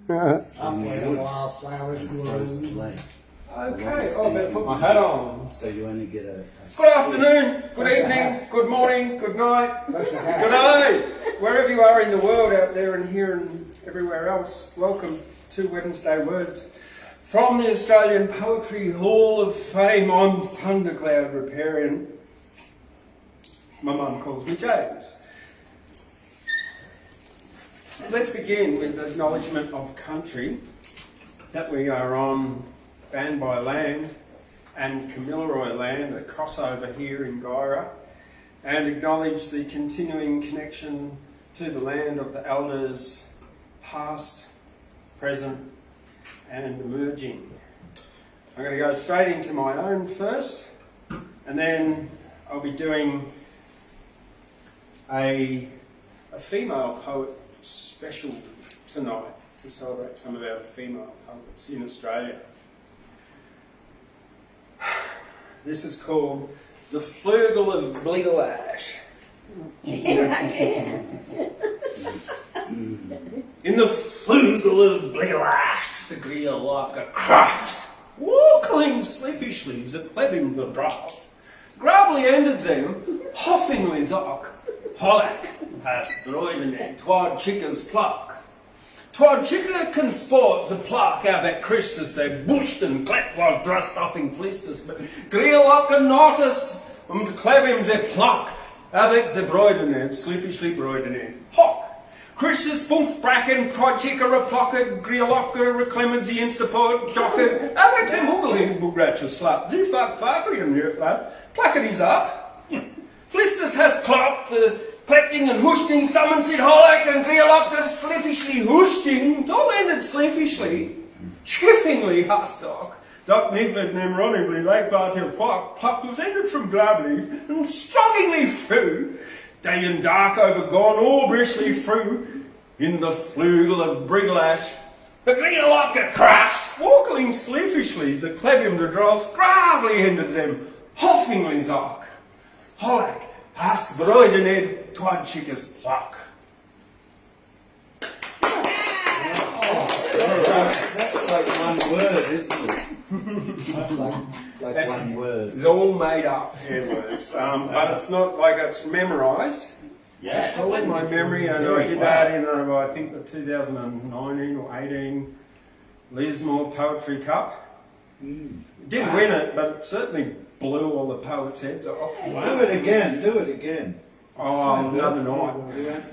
Up where wildflowers grow. Okay, I better put my hat on. So you only get a Good afternoon, good evening, good morning, good night, good day, wherever you are in the world out there and here and everywhere else. Welcome to Wednesday Words from the Australian Poetry Hall of Fame. I'm Thundercloud Repairian. My mum calls me James. Let's begin with acknowledgement of country, that we are on Banby land and Kamilaroi land, a crossover here in Guyra, and acknowledge the continuing connection to the land of the elders, past, present and emerging. I'm going to go straight into my own first, and then I'll be doing a female poet special tonight to celebrate some of our female poets in Australia. This is called The Flugel of Bligelash. In the flugel of Bligelash, the greel like a crust, walking sliffishly as it led him the draft. Grably ended them, hoffingly zock, hollack, past broidening, twad chickers pluck. Twad chicker can sport the pluck out that Christus they bushed and clapped while dressed up in flisters, but greel up and noticed, to clap him ze pluck, avec the broidening, sliffishly broidening. Hock! Christus bump bracken, twad chicker a plocked, greel up a reclemency instaport, jocked, avec the muggling bugratcher slap, ze fuck fuckery and your lad, plackety's up. Flistus has clocked, collecting and hoosting, summons it hollack and greel up the sliffishly hoosting, tall ended sliffishly, chiffingly hustock. Doc Nifford and ironically lake far till fuck, plucked was ended from glableaf, and strongingly through, day and dark overgone, all brishly through, in the flugel of Briglash, the greel up get crashed, walking sliffishly, the clebium the draws, gravely ended them, hoffingly zock, hollack, hast broidened, twad chickers pluck. That's like one word, isn't it? like one word. It's all made up words, but it's not like it's memorised. Yeah. It's all in my memory, and I did that in I think the 2019 or 18 Lismore Poetry Cup. Didn't win it, but it certainly blew all the poets' heads off. Do it again. Oh, another night.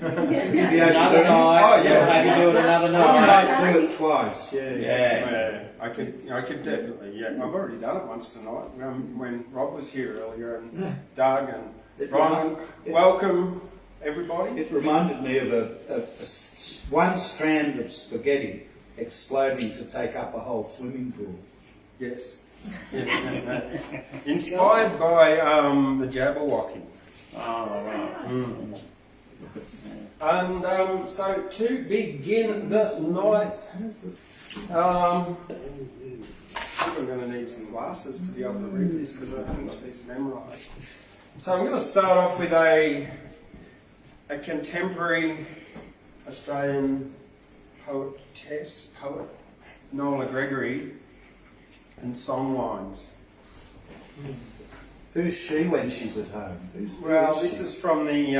Another night. Oh, yeah. Maybe do it another night. Do it twice. Yeah. I could definitely. Yeah, I've already done it once tonight when Rob was here earlier, and Doug and Bronwyn. Welcome, everybody. It reminded me of one strand of spaghetti exploding to take up a whole swimming pool. Yes. Inspired by the Jabberwocky. Oh, right. And so to begin the night, I think I'm going to need some glasses to be able to read this because I haven't got these memorised. So I'm going to start off with a contemporary Australian poet, Nola Gregory, and song lines. Who's she when she's at home? Well, this is from the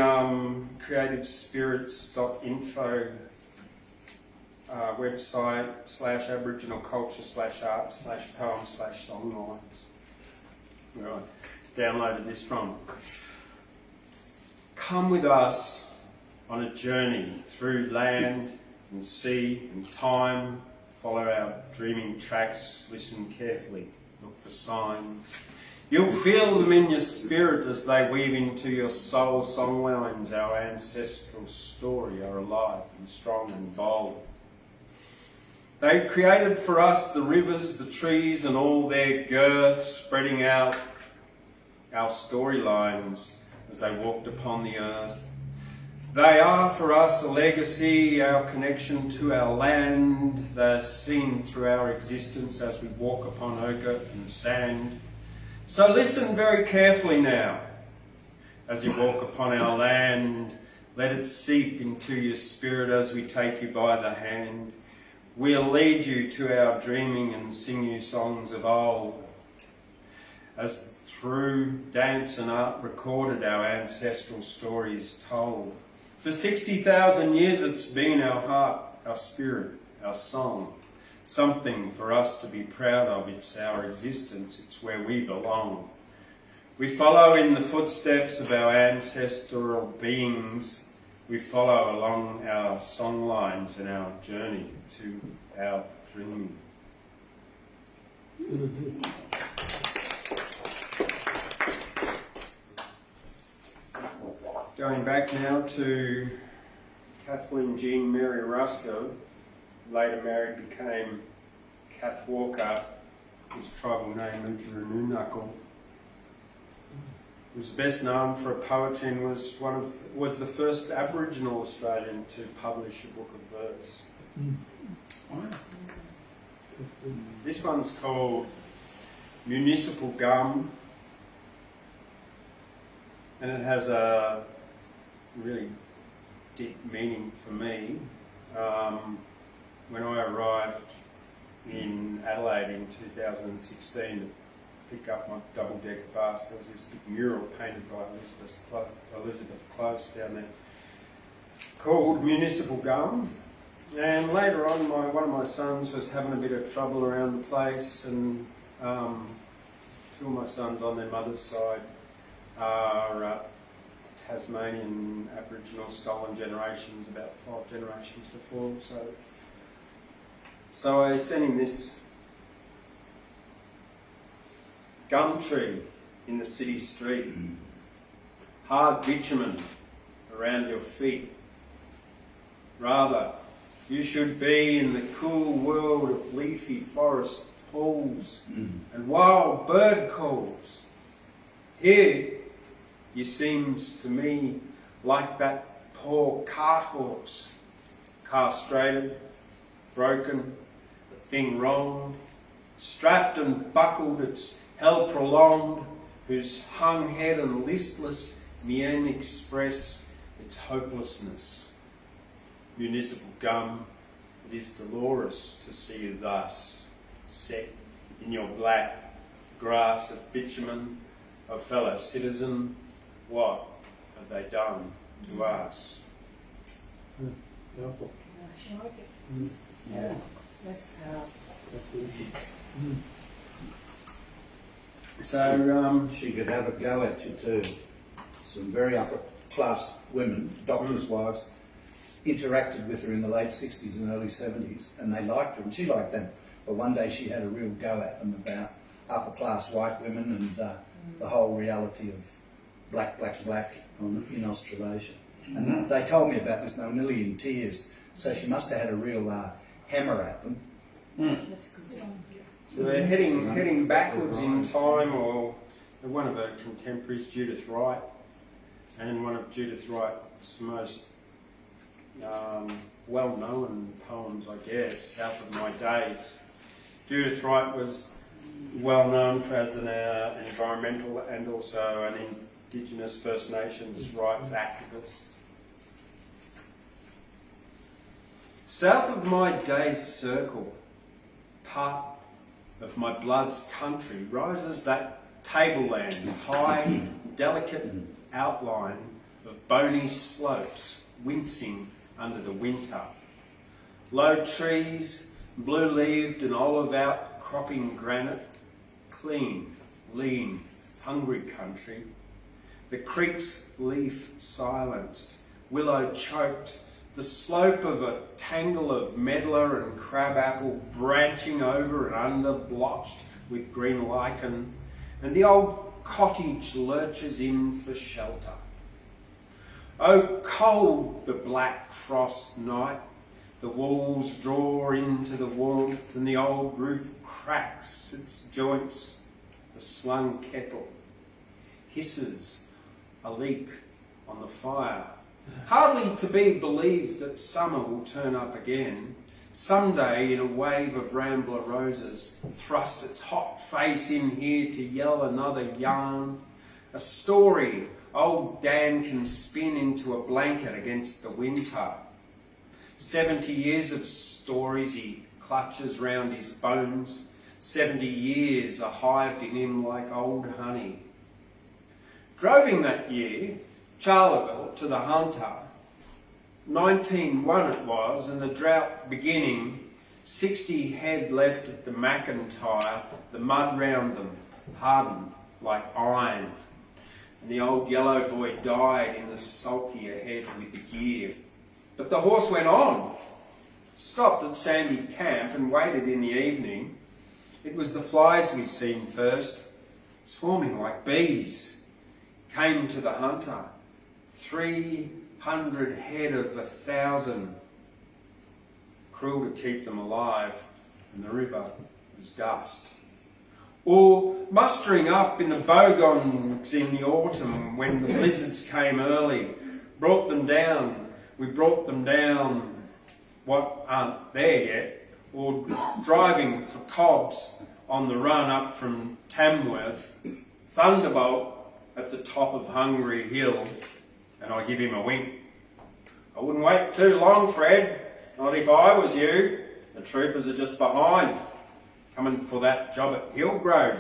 creativespirits.info website /Aboriginal culture /art /poem /song lines. Right, downloaded this from. Come with us on a journey through land and sea and time. Follow our dreaming tracks, listen carefully, look for signs. You'll feel them in your spirit as they weave into your soul songlines. Our ancestral story are alive and strong and bold. They created for us the rivers, the trees and all their girth, spreading out our storylines as they walked upon the earth. They are for us a legacy, our connection to our land. They're seen through our existence as we walk upon ochre and sand. So listen very carefully now as you walk upon our land. Let it seep into your spirit as we take you by the hand. We'll lead you to our dreaming and sing you songs of old, as through dance and art recorded our ancestral stories told. For 60,000 years it's been our heart, our spirit, our song, something for us to be proud of. It's our existence, it's where we belong. We follow in the footsteps of our ancestral beings. We follow along our song lines and our journey to our dreaming. Going back now to Kathleen Jean Mary Rusco, later married, became Kath Walker, whose tribal name is Knuckle. Was best known for poetry and was the first Aboriginal Australian to publish a book of verse. This one's called Municipal Gum, and it has a really deep meaning for me. When I arrived in Adelaide in 2016 to pick up my double-decker bus, there was this big mural painted by Elizabeth Close down there called Municipal Gum. And later on, one of my sons was having a bit of trouble around the place, and two of my sons on their mother's side are Tasmanian Aboriginal stolen generations, about 5 generations before. So I sent him this gum tree in the city street, hard bitumen around your feet. Rather, you should be in the cool world of leafy forest pools and wild bird calls. Here, you seems to me like that poor cart horse, castrated, broken, the thing wronged, strapped and buckled, its hell prolonged, whose hung head and listless mien express its hopelessness. Municipal Gum, it is dolorous to see you thus, set in your black grass of bitumen, of fellow citizen. What have they done to us? Yeah. That's powerful. So She could have a go at you too. Some very upper class women, doctors' wives, interacted with her in the late 60s and early 70s, and they liked her and she liked them. But one day she had a real go at them about upper class white women and the whole reality of black in Australasia. And they told me about this and they were nearly in tears. So she must have had a real hammer at them. That's good. So they're heading backwards in time, or one of her contemporaries, Judith Wright, and one of Judith Wright's most well-known poems, I guess, South of My Days. Judith Wright was well known as an environmental and also an Indigenous First Nations rights activist. South of my day's circle, part of my blood's country, rises that tableland, high, delicate outline of bony slopes, wincing under the winter. Low trees, blue-leaved and olive outcropping granite, clean, lean, hungry country. The creek's leaf silenced, willow choked, the slope of a tangle of medlar and crabapple branching over and under, blotched with green lichen, and the old cottage lurches in for shelter. Oh, cold the black frost night, the walls draw into the warmth and the old roof cracks its joints, the slung kettle hisses a leak on the fire. Hardly to be believed that summer will turn up again. Someday, in a wave of rambler roses, thrust its hot face in here to yell another yarn. A story old Dan can spin into a blanket against the winter. 70 years of stories he clutches round his bones. 70 years are hived in him like old honey. Drove him that year, Charleville, to the Hunter. 1901 it was, and the drought beginning. 60 head left at the McIntyre, the mud round them hardened like iron. And the old yellow boy died in the sulky ahead with the gear. But the horse went on, stopped at Sandy Camp and waited in the evening. It was the flies we'd seen first, swarming like bees. Came to the Hunter, 300 head of 1,000. Cruel to keep them alive, and the river was dust. Or mustering up in the bogongs in the autumn when the blizzards came early, brought them down. We brought them down, what aren't there yet, or driving for cobs on the run up from Tamworth. Thunderbolt at the top of Hungry Hill, and I give him a wink. I wouldn't wait too long, Fred, not if I was you. The troopers are just behind, coming for that job at Hillgrove.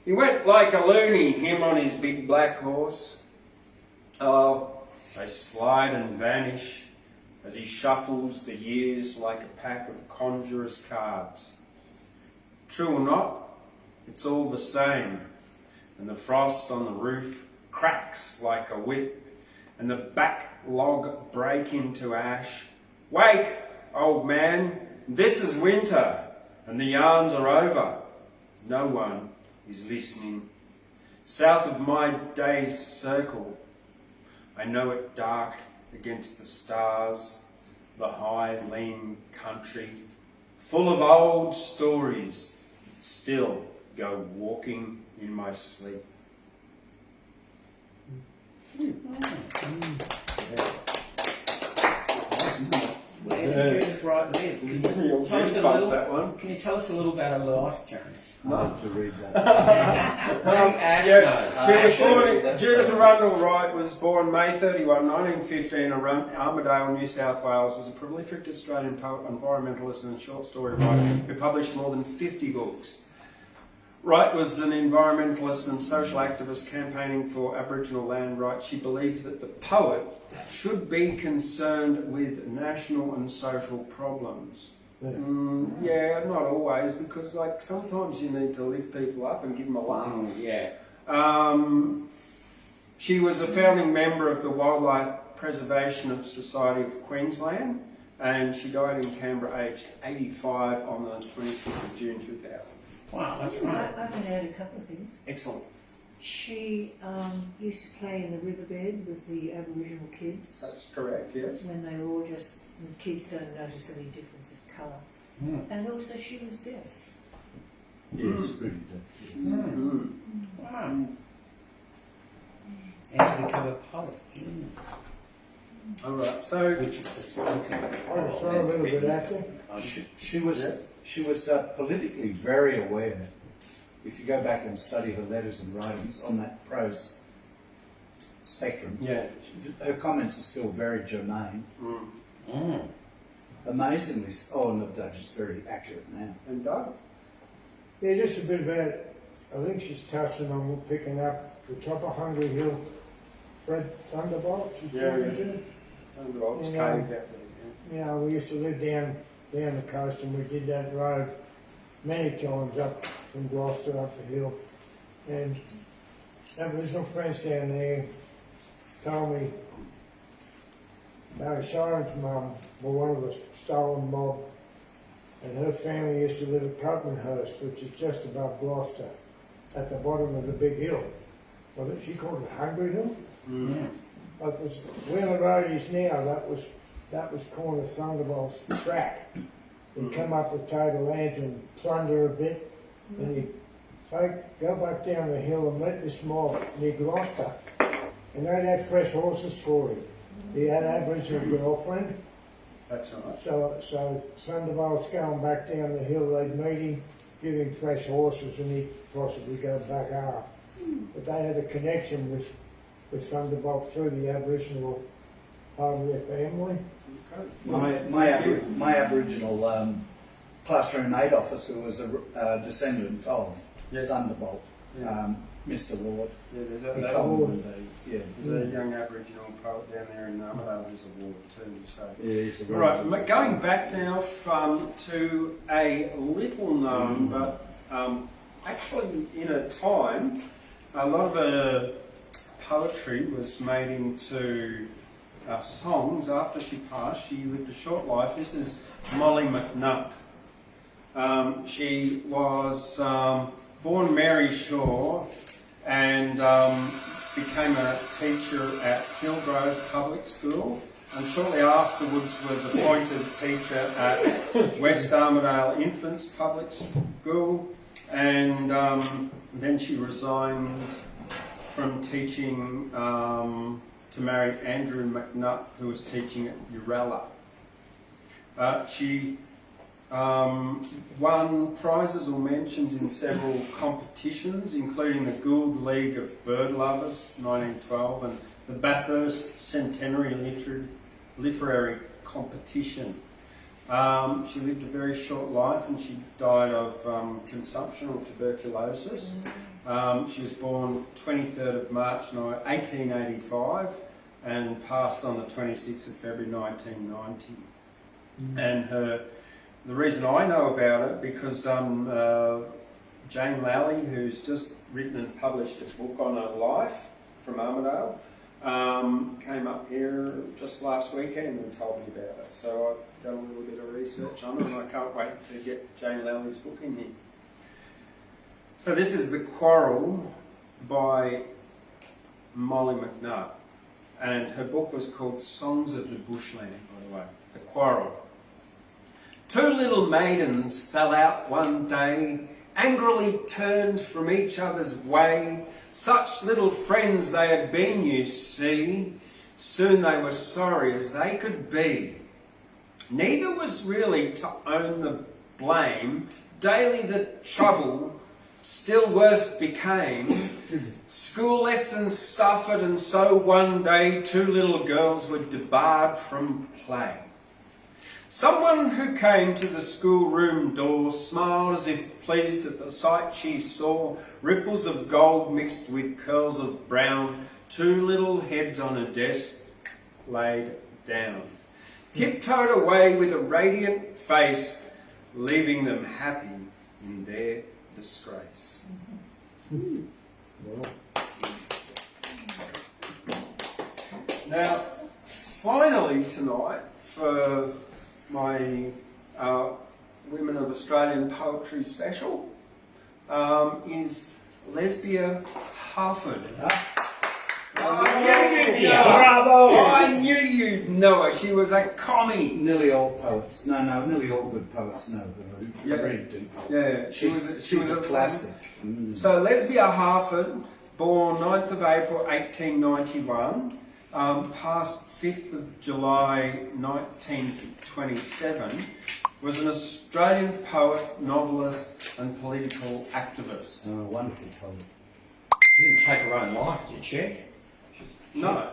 He went like a loony, him on his big black horse. Oh, they slide and vanish as he shuffles the years like a pack of conjurer's cards. True or not, it's all the same. And the frost on the roof cracks like a whip, and the back log break into ash. Wake, old man, this is winter, and the yarns are over. No one is listening. South of my day's circle, I know it dark against the stars, the high, lean country, full of old stories, still go walking in my sleep. Where did Judith write live? Can you tell us a little about her life journey? Love to read that. Judith Arundel Wright was born May 31, 1915 in Armidale, New South Wales. Was a prolific Australian poet, environmentalist and short story writer who published more than 50 books. Wright was an environmentalist and social activist campaigning for Aboriginal land rights. She believed that the poet should be concerned with national and social problems. Yeah, not always, because like sometimes you need to lift people up and give them a laugh. She was a founding member of the Wildlife Preservation Society of Queensland, and she died in Canberra aged 85 on the 25th of June 2000. Wow, that's great. I can add a couple of things. Excellent. She used to play in the riverbed with the Aboriginal kids. That's correct, yes. When they were all just, the kids don't notice any difference of colour. And also she was deaf. Yes, pretty deaf. Wow. And to become a poet. All right, so Which is the spoken. I saw a little bit acting. She was politically very aware. If you go back and study her letters and writings on that prose spectrum, yeah. her comments are still very germane. Mm. Amazingly, just very accurate now. And Doug? Yeah, just a bit about, I think she's touching on picking up the top of Hungry Hill, Fred Thunderbolt. She's talking to. Thunderbolt's And, cave, definitely. You know, we used to live down the coast, and we did that road many times up from Gloucester up the hill. And Aboriginal friends down there told me Barry Siren's mum were one of the stolen mob, and her family used to live at Copenhurst, which is just above Gloucester, at the bottom of the big hill. Well, she called it Hungry Hill. Mm. But where the road is now, that was Corner Thunderbolt's track. He'd come up with table lands and plunder a bit, and he'd go back down the hill and let this mob near Gloucester, and they'd have fresh horses for him. He had an Aboriginal girlfriend. That's right. So Thunderbolt's going back down the hill, they'd meet him, give him fresh horses, and he'd possibly go back up. But they had a connection with Thunderbolt through the Aboriginal part of their family. Okay. My Aboriginal classroom aid officer was a descendant of Yes. Thunderbolt, Yeah. Mr. Ward. Yeah, there's He a, told me one day. Yeah. there's a young Aboriginal poet down there in Armidale who's a ward too. So. Yeah, he's a Right, going back now to a little known, but actually in a time, a lot of her poetry was made into songs after she passed. She lived a short life. This is Molly Mcnut. She was born Mary Shaw and became a teacher at Hillgrove Public School, and shortly afterwards was appointed teacher at West Armidale Infants Public School, and then she resigned from teaching to marry Andrew Mcnut, who was teaching at Uralla. She won prizes or mentions in several competitions, including the Gould League of Bird Lovers 1912 and the Bathurst Centenary Literary Competition. She lived a very short life and she died of consumption or tuberculosis. She was born 23rd of March 1885 and passed on the 26th of February 1990. And the reason I know about it because Jane Lally, who's just written and published a book on her life from Armidale, came up here just last weekend and told me about it. So I've done a little bit of research on it and I can't wait to get Jane Lally's book in here. So this is The Quarrel by Molly Mcnut, and her book was called Songs of the Bushland, by the way. The Quarrel. Two little maidens fell out one day, angrily turned from each other's way. Such little friends they had been, you see. Soon they were sorry as they could be. Neither was really to own the blame. Daily the trouble still worse became. School lessons suffered, and so one day two little girls were debarred from play. Someone who came to the schoolroom door smiled as if pleased at the sight she saw, ripples of gold mixed with curls of brown, two little heads on a desk laid down. Tiptoed away with a radiant face, leaving them happy in their disgrace. Now, finally tonight, for my Women of Australian Poetry special, is Lesbian Harford. Bravo! I knew you'd know her. She was a commie. Nearly all poets. No, nearly all good poets know her. Yeah. Really do. Yeah, She was a classic. So Lesbian Harford, born 9th of April 1891, passed 5th of July 1927, was an Australian poet, novelist and political activist. Oh, wonderful poet. She didn't take her own life, did she? No.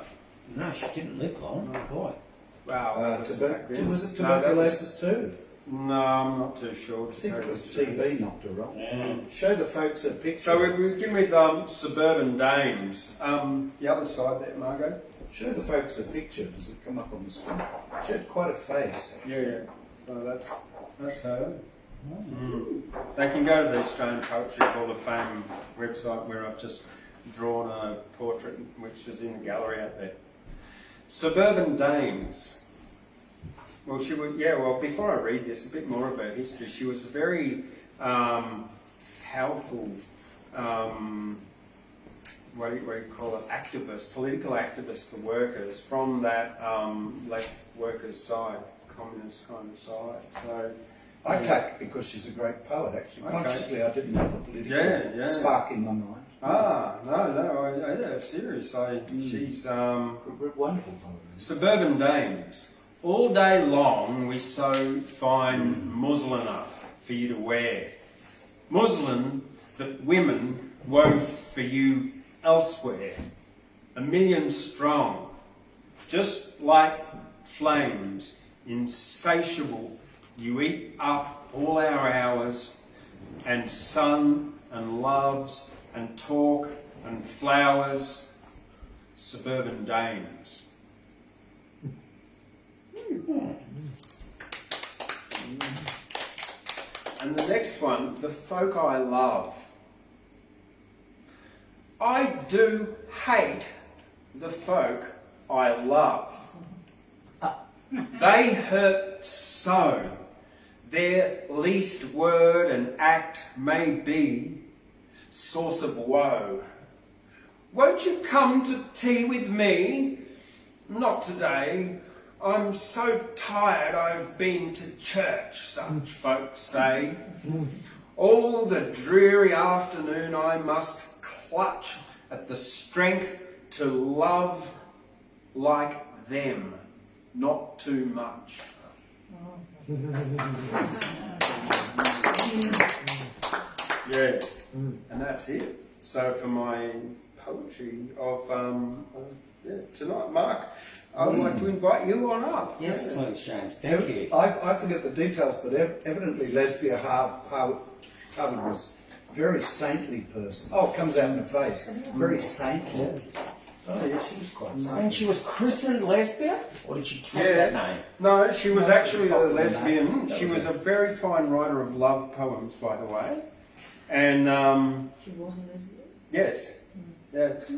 No, she didn't live long, I thought. Wow. Was it tuberculosis too? No, I'm not too sure. I think it was TB knocked her off. Yeah. Show the folks a picture. So we begin with Suburban Dames. The other side there, Margot. Show the folks a picture. Does it come up on the screen? She had quite a face. Actually. Yeah. So that's her. Mm. They can go to the Australian Poetry Hall of Fame website where I've just drawn a portrait which is in the gallery out there. Suburban Dames. Well, before I read this, a bit more of her history. She was a very powerful, what do you call it, activist, political activist for workers from that left workers' side, communist kind of side. So I take it because she's a great poet, actually. Okay. Consciously, I didn't have the political spark in my mind. No, serious. She's Wonderful poet. Suburban Dames. All day long we sew fine muslin up for you to wear. Muslin that women wove for you elsewhere. 1 million strong. Just like flames, insatiable, you eat up all our hours, and sun and loves and talk and flowers, suburban dames. And the next one, the folk I love. I do hate the folk I love. They hurt so. Their least word and act may be source of woe. Won't you come to tea with me? Not today. I'm so tired I've been to church, such folks say. All the dreary afternoon I must clutch at the strength to love like them, not too much. Yeah, and that's it. So for my poetry of tonight, Mark, I would like to invite you on up. Yes, please, James. Thank you. I forget the details, but evidently Lesbian Harford was a very saintly person. Oh, it comes out in the face. Very saintly. Oh, yeah, she was quite saintly. And she was christened lesbian? Or did she take that name? No, she was actually a lesbian. She was a very fine writer of love poems, by the way. And She wasn't lesbian? yes, yes.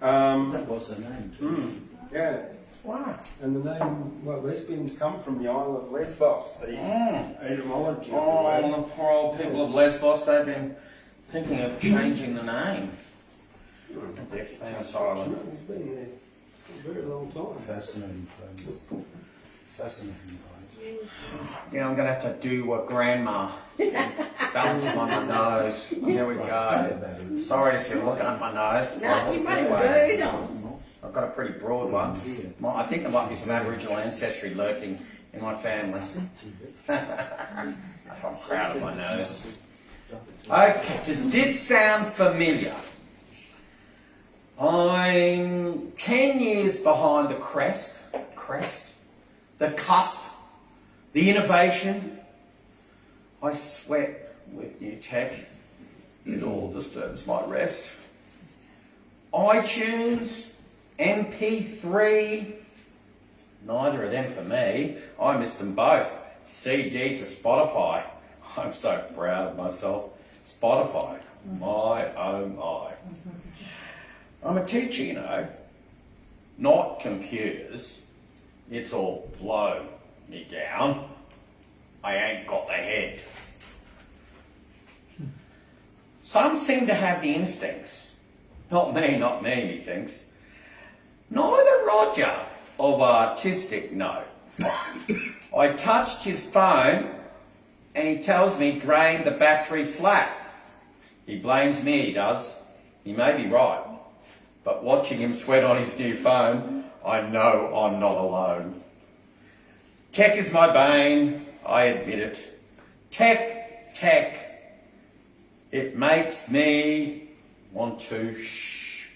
That was her name too. Yeah. Wow. And the name, well, lesbians come from the Isle of Lesbos, the etymology of the Oh, word. the poor old people of Lesbos, they've been thinking of changing the name. Their famous island. It's been there for a very long time. Fascinating place. Fascinating place. Yeah, I'm going to have to do what Grandma balance them on my nose. Here we go. Sorry if you're looking at my nose. No, you must Anyway, go on. I've got a pretty broad one. I think there might be some Aboriginal ancestry lurking in my family. I'm proud of my nose. Okay, does this sound familiar? I'm 10 years behind the crest, the cusp, the innovation. I sweat with new tech. It all disturbs my rest. iTunes, MP3, neither of them for me. I miss them both. CD to Spotify. I'm so proud of myself. Spotify, my oh my. I'm a teacher, you know, not computers. It's all blow me down. I ain't got the head. Some seem to have the instincts. Not me, he thinks. Neither Roger of artistic note. I touched his phone and he tells me drain the battery flat. He blames me, he does. He may be right. But watching him sweat on his new phone, I know I'm not alone. Tech is my bane, I admit it. Tech, it makes me want to shh.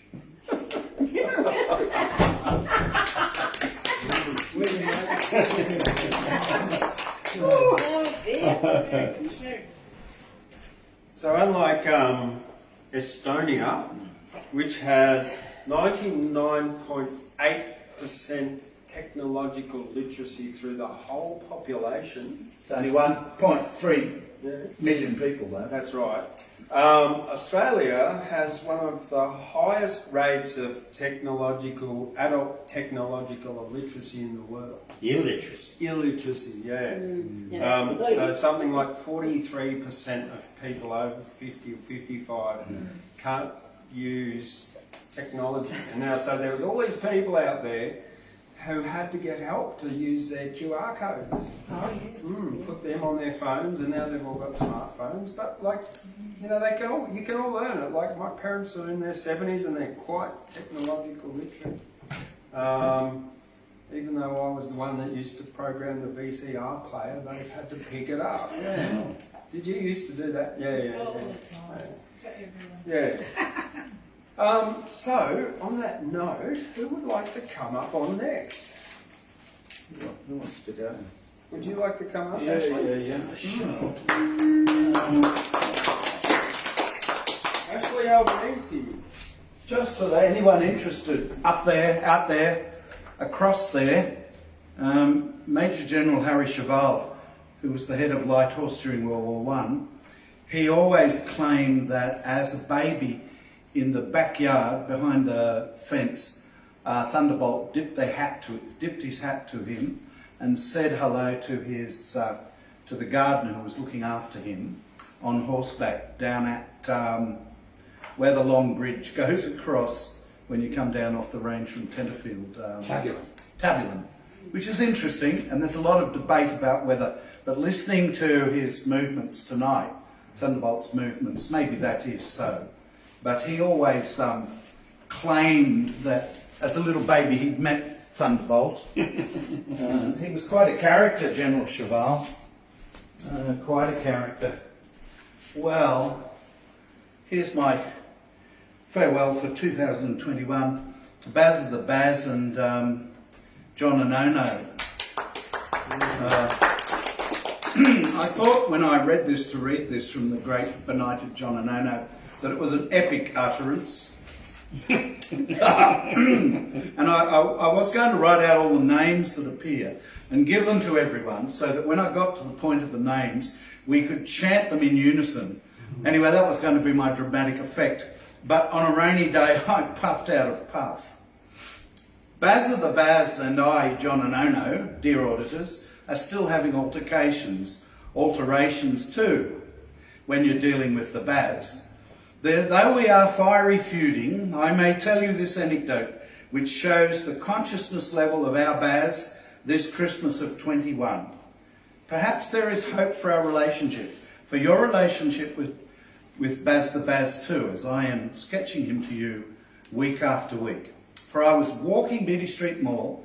So unlike Estonia, which has 99.8% technological literacy through the whole population. It's only 1.3 million people though. That's right. Australia has one of the highest rates of adult technological illiteracy in the world. Illiteracy, yeah. So something like 43% of people over 50 or 55 can't use technology. And now, so there was all these people out there who had to get help to use their QR codes. Oh, yes. Put them on their phones, and now they've all got smartphones. But you can all learn it. Like my parents are in their 70s and they're quite technological literate. Even though I was the one that used to program the VCR player, they've had to pick it up. Yeah. Did you used to do that? Yeah. All the time. For everyone. Yeah. So, on that note, who would like to come up on next? Who wants to go? Would you like to come up, Yeah, Ashley? yeah, sure. Ashley Albanese. Just for anyone interested, up there, out there, across there, Major General Harry Cheval, who was the head of Light Horse during World War One, he always claimed that as a baby in the backyard behind the fence, Thunderbolt dipped his hat to him and said hello to his to the gardener who was looking after him on horseback down at where the long bridge goes across when you come down off the range from Tenterfield. Tabulum, which is interesting, and there's a lot of debate about whether, but listening to his movements tonight, Thunderbolt's movements, maybe that is so. But he always claimed that as a little baby he'd met Thunderbolt. He was quite a character, General Cheval. Quite a character. Well, here's my farewell for 2021 to Baz of the Baz and John and Ono. I thought when I read this to read this from the great benighted John and Ono that it was an epic utterance. And I was going to write out all the names that appear and give them to everyone so that when I got to the point of the names we could chant them in unison. Anyway, that was going to be my dramatic effect. But on a rainy day, I puffed out of puff. Baz of the Baz and I, John and Ono, dear auditors, are still having alterations too, when you're dealing with the Baz. Though we are fiery feuding, I may tell you this anecdote, which shows the consciousness level of our Baz this Christmas of 21. Perhaps there is hope for our relationship, for your relationship with Baz the Baz too, as I am sketching him to you week after week. For I was walking Beatty Street Mall,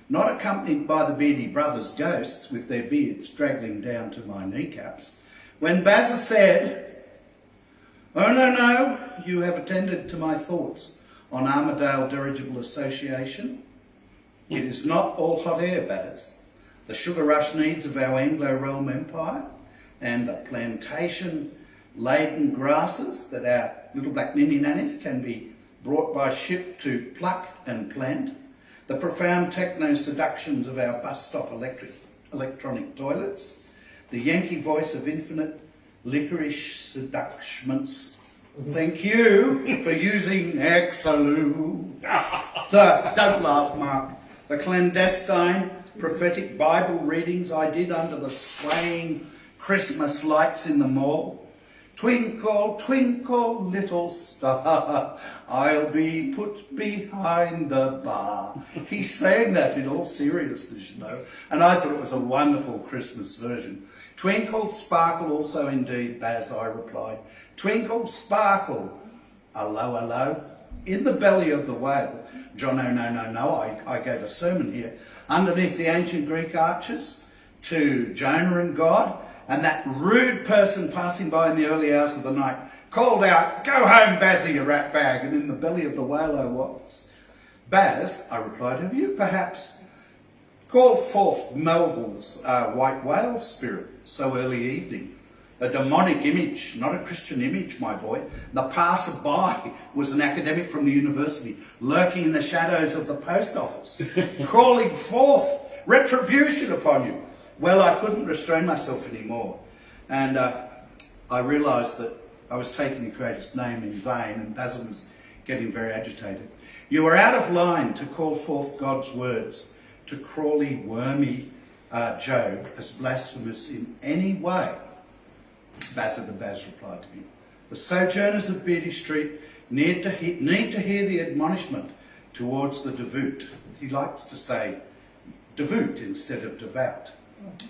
not accompanied by the Beatty brothers' ghosts with their beards draggling down to my kneecaps, when Bazza said, "Oh no, you have attended to my thoughts on Armadale Dirigible Association. It is not all hot air, Baz. The sugar rush needs of our Anglo-Realm Empire and the plantation-laden grasses that our little black ninny nannies can be brought by ship to pluck and plant, the profound techno-seductions of our bus stop electronic toilets, the Yankee voice of infinite licorice seductions. Thank you for using Exaloo. Don't laugh, Mark. The clandestine prophetic Bible readings I did under the swaying Christmas lights in the mall. Twinkle, twinkle, little star, I'll be put behind the bar. He sang that in all seriousness, you know, and I thought it was a wonderful Christmas version. Twinkle, sparkle also indeed, Baz, I replied. Twinkle, sparkle, hello, hello. In the belly of the whale, John, no, I gave a sermon here, underneath the ancient Greek arches, to Jonah and God, and that rude person passing by in the early hours of the night called out, "Go home, Bazzy, you rat bag," and in the belly of the whale I was. Baz, I replied, have you perhaps called forth Melville's white whale spirit so early evening? A demonic image, not a Christian image, my boy. The passer-by was an academic from the university, lurking in the shadows of the post office, crawling forth retribution upon you. Well, I couldn't restrain myself anymore, and I realised that I was taking the Creator's name in vain, and Basil was getting very agitated. You are out of line to call forth God's words to crawly, wormy Job as blasphemous in any way. Baz of the Baz replied to me. The sojourners of Beatty Street need to hear the admonishment towards the devout. He likes to say devout instead of devout.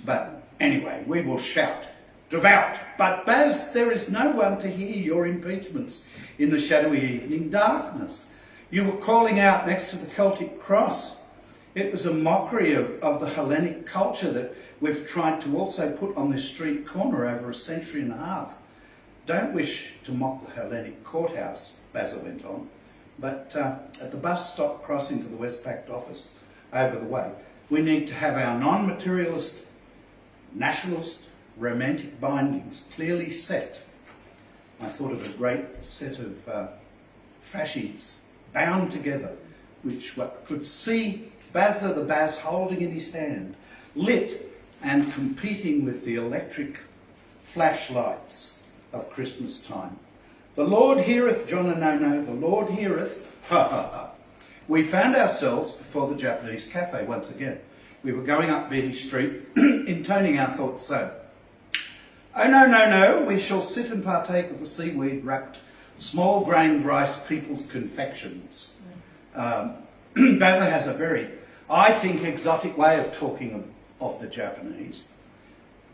But anyway, we will shout, devout. But Baz, there is no one to hear your impeachments in the shadowy evening darkness. You were calling out next to the Celtic cross. It was a mockery of the Hellenic culture that we've tried to also put on this street corner over a century and a half. Don't wish to mock the Hellenic courthouse, Basil went on, but at the bus stop crossing to the Westpac office over the way, We need to have our non-materialist, nationalist, romantic bindings clearly set. I thought of a great set of fasces bound together, which could see Bazza the Baz holding in his hand, lit and competing with the electric flashlights of Christmas time. The Lord heareth, John and Nono, the Lord heareth, ha ha ha. We found ourselves before the Japanese cafe once again. We were going up Beatty Street, intoning our thoughts so. Oh no, no, no, we shall sit and partake of the seaweed wrapped small grained rice people's confections. Bazza has a very, I think, exotic way of talking of the Japanese.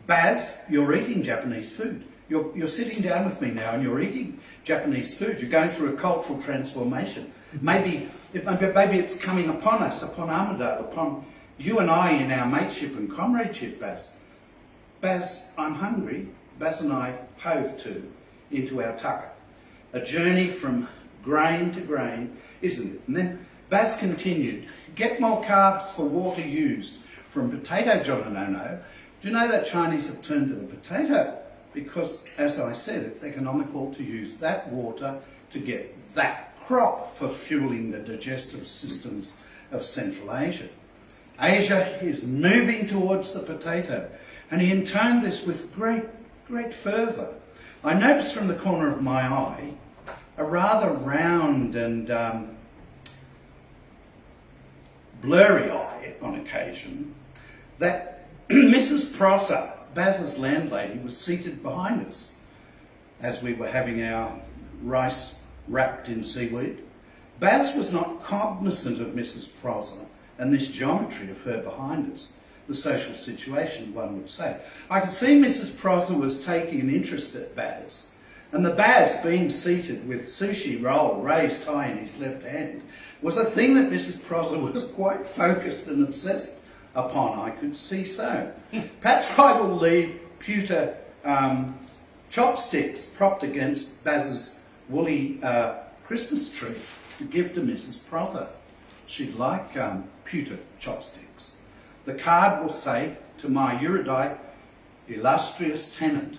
Baz, you're eating Japanese food. You're sitting down with me now and you're eating Japanese food. You're going through a cultural transformation. Maybe it's coming upon us, upon Armidale, upon you and I in our mateship and comradeship, Baz. Baz, I'm hungry. Baz and I hove to into our tucker. A journey from grain to grain, isn't it? And then Baz continued, get more carbs for water used from potato, John and Ono. Do you know that Chinese have turned to the potato? Because, as I said, it's economical to use that water to get that crop for fueling the digestive systems of Central Asia. Asia is moving towards the potato, and he intoned this with great fervour. I noticed from the corner of my eye a rather round and blurry eye on occasion that Mrs. Prosser, Baz's landlady, was seated behind us as we were having our rice wrapped in seaweed. Baz was not cognizant of Mrs. Prosser and this geometry of her behind us, the social situation, one would say. I could see Mrs. Prosser was taking an interest at Baz, and the Baz, being seated with sushi roll raised high in his left hand, was a thing that Mrs. Prosser was quite focused and obsessed upon. I could see so. Perhaps I will leave pewter chopsticks propped against Baz's woolly Christmas tree to give to Mrs. Prosser. She'd like pewter chopsticks. The card will say, to my erudite, illustrious tenant,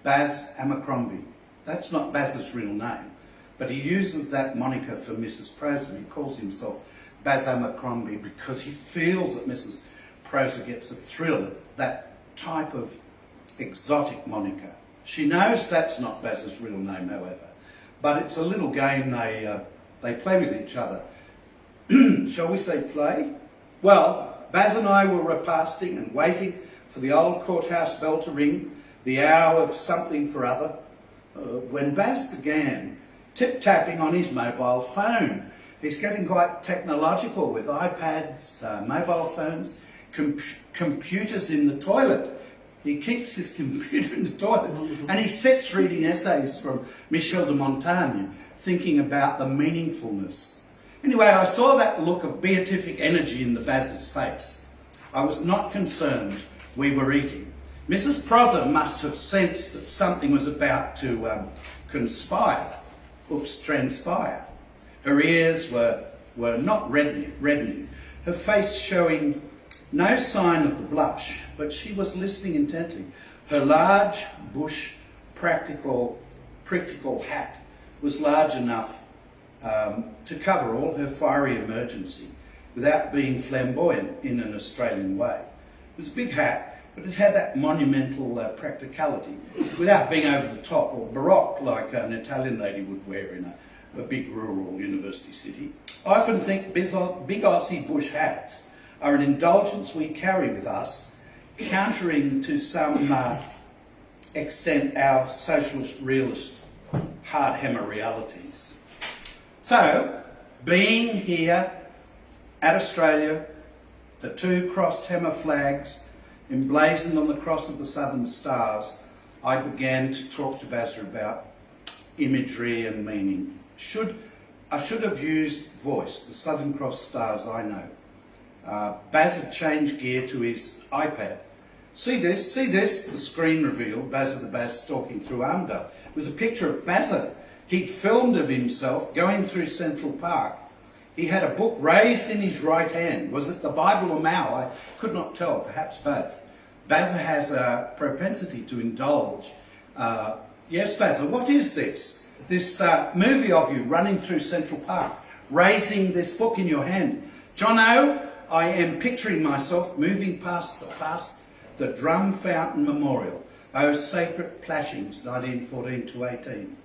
Baz Abercrombie. That's not Baz's real name, but he uses that moniker for Mrs. Prosser. He calls himself Baz Abercrombie because he feels that Mrs. Prosser gets a thrill at that type of exotic moniker. She knows that's not Baz's real name, however, but it's a little game they play with each other. Shall we say play? Well, Baz and I were repasting and waiting for the old courthouse bell to ring, the hour of something for other, when Baz began tip-tapping on his mobile phone. He's getting quite technological with iPads, mobile phones, computers in the toilet. He keeps his computer in the toilet and he sits reading essays from Michel de Montaigne, thinking about the meaningfulness. Anyway, I saw that look of beatific energy in the Baz's face. I was not concerned. We were eating. Mrs. Prosser must have sensed that something was about to transpire. Her ears were not reddening, her face showing no sign of the blush, but she was listening intently. Her large, bush, practical hat was large enough to cover all her fiery emergency without being flamboyant in an Australian way. It was a big hat, but it had that monumental practicality without being over the top or baroque like an Italian lady would wear in a big rural university city. I often think big Aussie bush hats are an indulgence we carry with us, countering to some extent our socialist, realist, hard hammer realities. So, being here at Australia, the two crossed hammer flags emblazoned on the cross of the Southern Stars, I began to talk to Bazza about imagery and meaning. I should have used voice, the Southern Cross stars I know. Baz had changed gear to his iPad. See this, the screen revealed Bazza the Baz stalking through Armidale. It was a picture of Bazza. He'd filmed of himself going through Central Park He had a book raised in his right hand. Was it the Bible or Mao? I could not tell, perhaps both. Bazza has a propensity to indulge. Yes, Bazza, what is this? This movie of you running through Central Park, raising this book in your hand. Jono, I am picturing myself moving past the Drum Fountain Memorial. Oh, sacred plashings, 1914 to 18.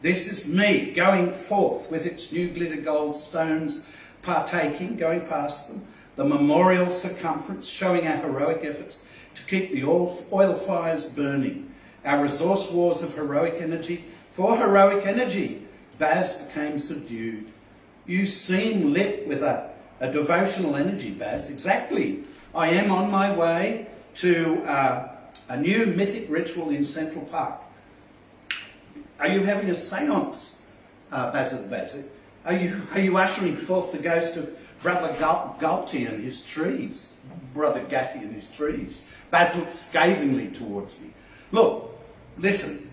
This is me going forth with its new glitter gold stones, partaking, going past them, the memorial circumference, showing our heroic efforts to keep the oil fires burning, our resource wars of heroic energy. For heroic energy, Baz became subdued. You seem lit with a devotional energy, Baz. Exactly. I am on my way to a new mythic ritual in Central Park. Are you having a seance, Baz of the Baz? Are you ushering forth the ghost of Brother Galty and his trees? Brother Gatty and his trees. Baz looked scathingly towards me. Look, listen.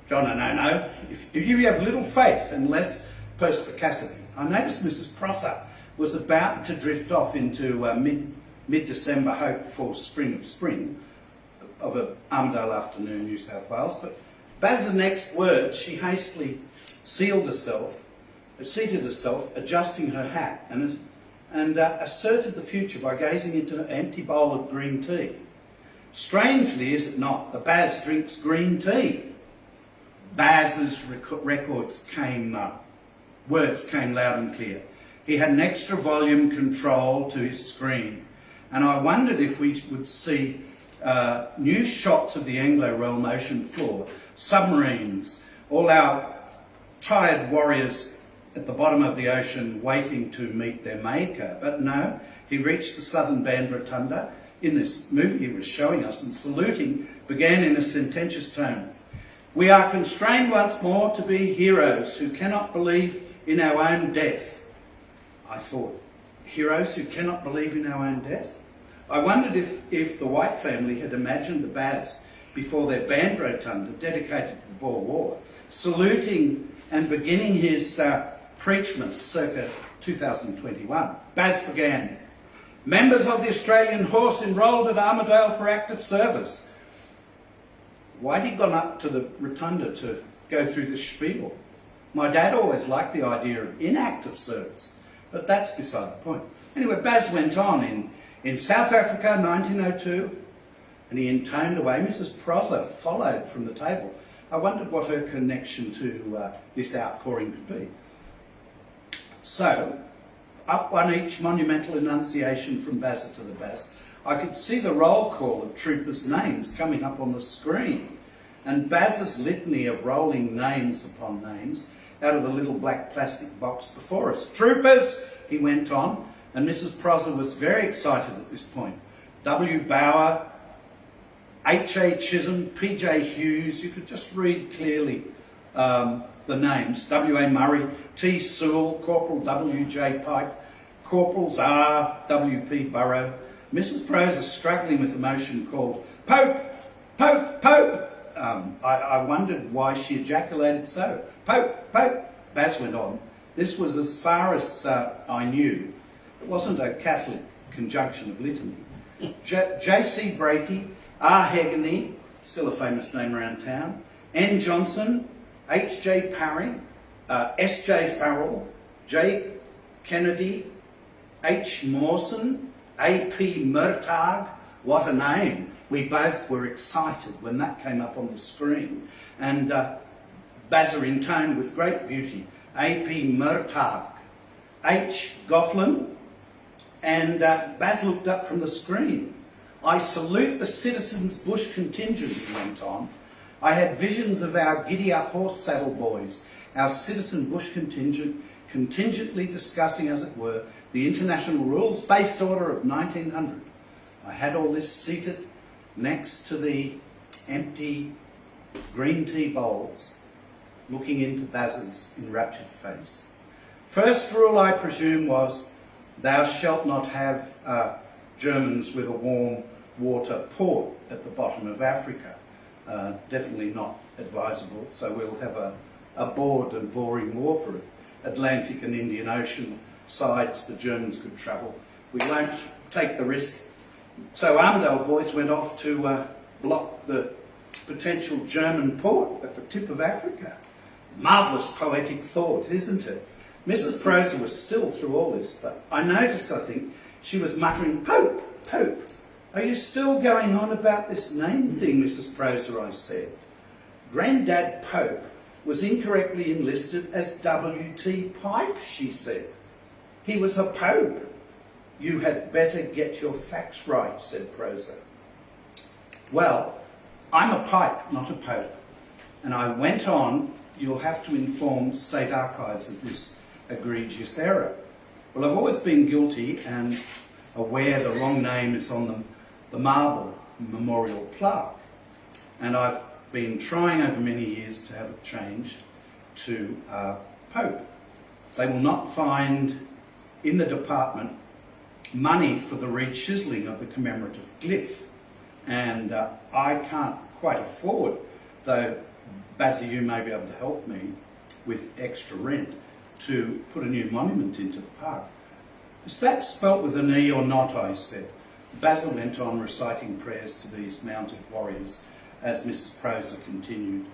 John, no. If you have little faith and less perspicacity. I noticed Mrs. Prosser was about to drift off into mid-December hope for spring of an Armadale afternoon, New South Wales. But Baz's next words, she hastily seated herself, adjusting her hat, and asserted the future by gazing into an empty bowl of green tea. Strangely, is it not, the Baz drinks green tea. Baz's words came loud and clear. He had an extra volume control to his screen, and I wondered if we would see new shots of the Anglo-Realm ocean floor, submarines, all our tired warriors at the bottom of the ocean waiting to meet their maker. But no, he reached the southern band rotunda in this movie he was showing us, and saluting began in a sententious tone. We are constrained once more to be heroes who cannot believe in our own death. I thought, heroes who cannot believe in our own death? I wondered if the White family had imagined the Baz before their band rotunda dedicated to the Boer War, saluting and beginning his preachment circa 2021. Baz began, members of the Australian Horse enrolled at Armadale for active service. Why'd he gone up to the rotunda to go through the spiel? My dad always liked the idea of inactive service, but that's beside the point. Anyway, Baz went on in South Africa, 1902, and he intoned away. Mrs. Prosser followed from the table. I wondered what her connection to this outpouring could be. So, up one each monumental enunciation from Bazza to the Baz, I could see the roll call of troopers' names coming up on the screen, and Baz's litany of rolling names upon names out of the little black plastic box before us. Troopers, he went on, and Mrs. Prosser was very excited at this point. W. Bauer, H.A. Chisholm, P.J. Hughes, you could just read clearly the names. W.A. Murray, T. Sewell, Corporal W.J. Pike, Corporals R. W.P. Burrow. Mrs. Prosser, struggling with emotion, called, Pope, Pope, Pope. I wondered why she ejaculated so. Pope, Pope. Baz went on. This was as far as I knew. It wasn't a Catholic conjunction of litany. J.C. Brakey, R. Hegarty, still a famous name around town, N. Johnson, H.J. Parry, S.J. Farrell, J. Kennedy, H. Mawson, A.P. Murtagh. What a name. We both were excited when that came up on the screen. And Bazza intoned with great beauty, A.P. Murtagh, H. Goughlin, and Baz looked up from the screen. I salute the citizens' bush contingent, he went on. I had visions of our giddy-up horse saddle boys, our citizen bush contingent, contingently discussing, as it were, the international rules-based order of 1900. I had all this seated next to the empty green tea bowls, looking into Baz's enraptured face. First rule, I presume, was, thou shalt not have Germans with a warm water port at the bottom of Africa. Definitely not advisable, so we'll have a bored and boring war for it. Atlantic and Indian Ocean sides the Germans could travel. We won't take the risk. So Armidale boys went off to block the potential German port at the tip of Africa. Marvellous poetic thought, isn't it? Mrs. Proser was still through all this, but I noticed, I think, she was muttering, "Pope, Pope, are you still going on about this name thing, Mrs. Proser?" I said. "Grandad Pope was incorrectly enlisted as W.T. Pipe," she said. "He was a Pope." "You had better get your facts right," said Proser. "Well, I'm a Pipe, not a Pope." And I went on, "You'll have to inform State Archives of this egregious error." Well, I've always been guilty and aware the wrong name is on the marble memorial plaque. And I've been trying over many years to have it changed to Pope. They will not find in the department money for the re-chiselling of the commemorative glyph. And I can't quite afford, though Bazzy, you may be able to help me with extra rent, to put a new monument into the park. "Is that spelt with an E or not?" I said. Basil went on reciting prayers to these mounted warriors as Mrs. Proser continued.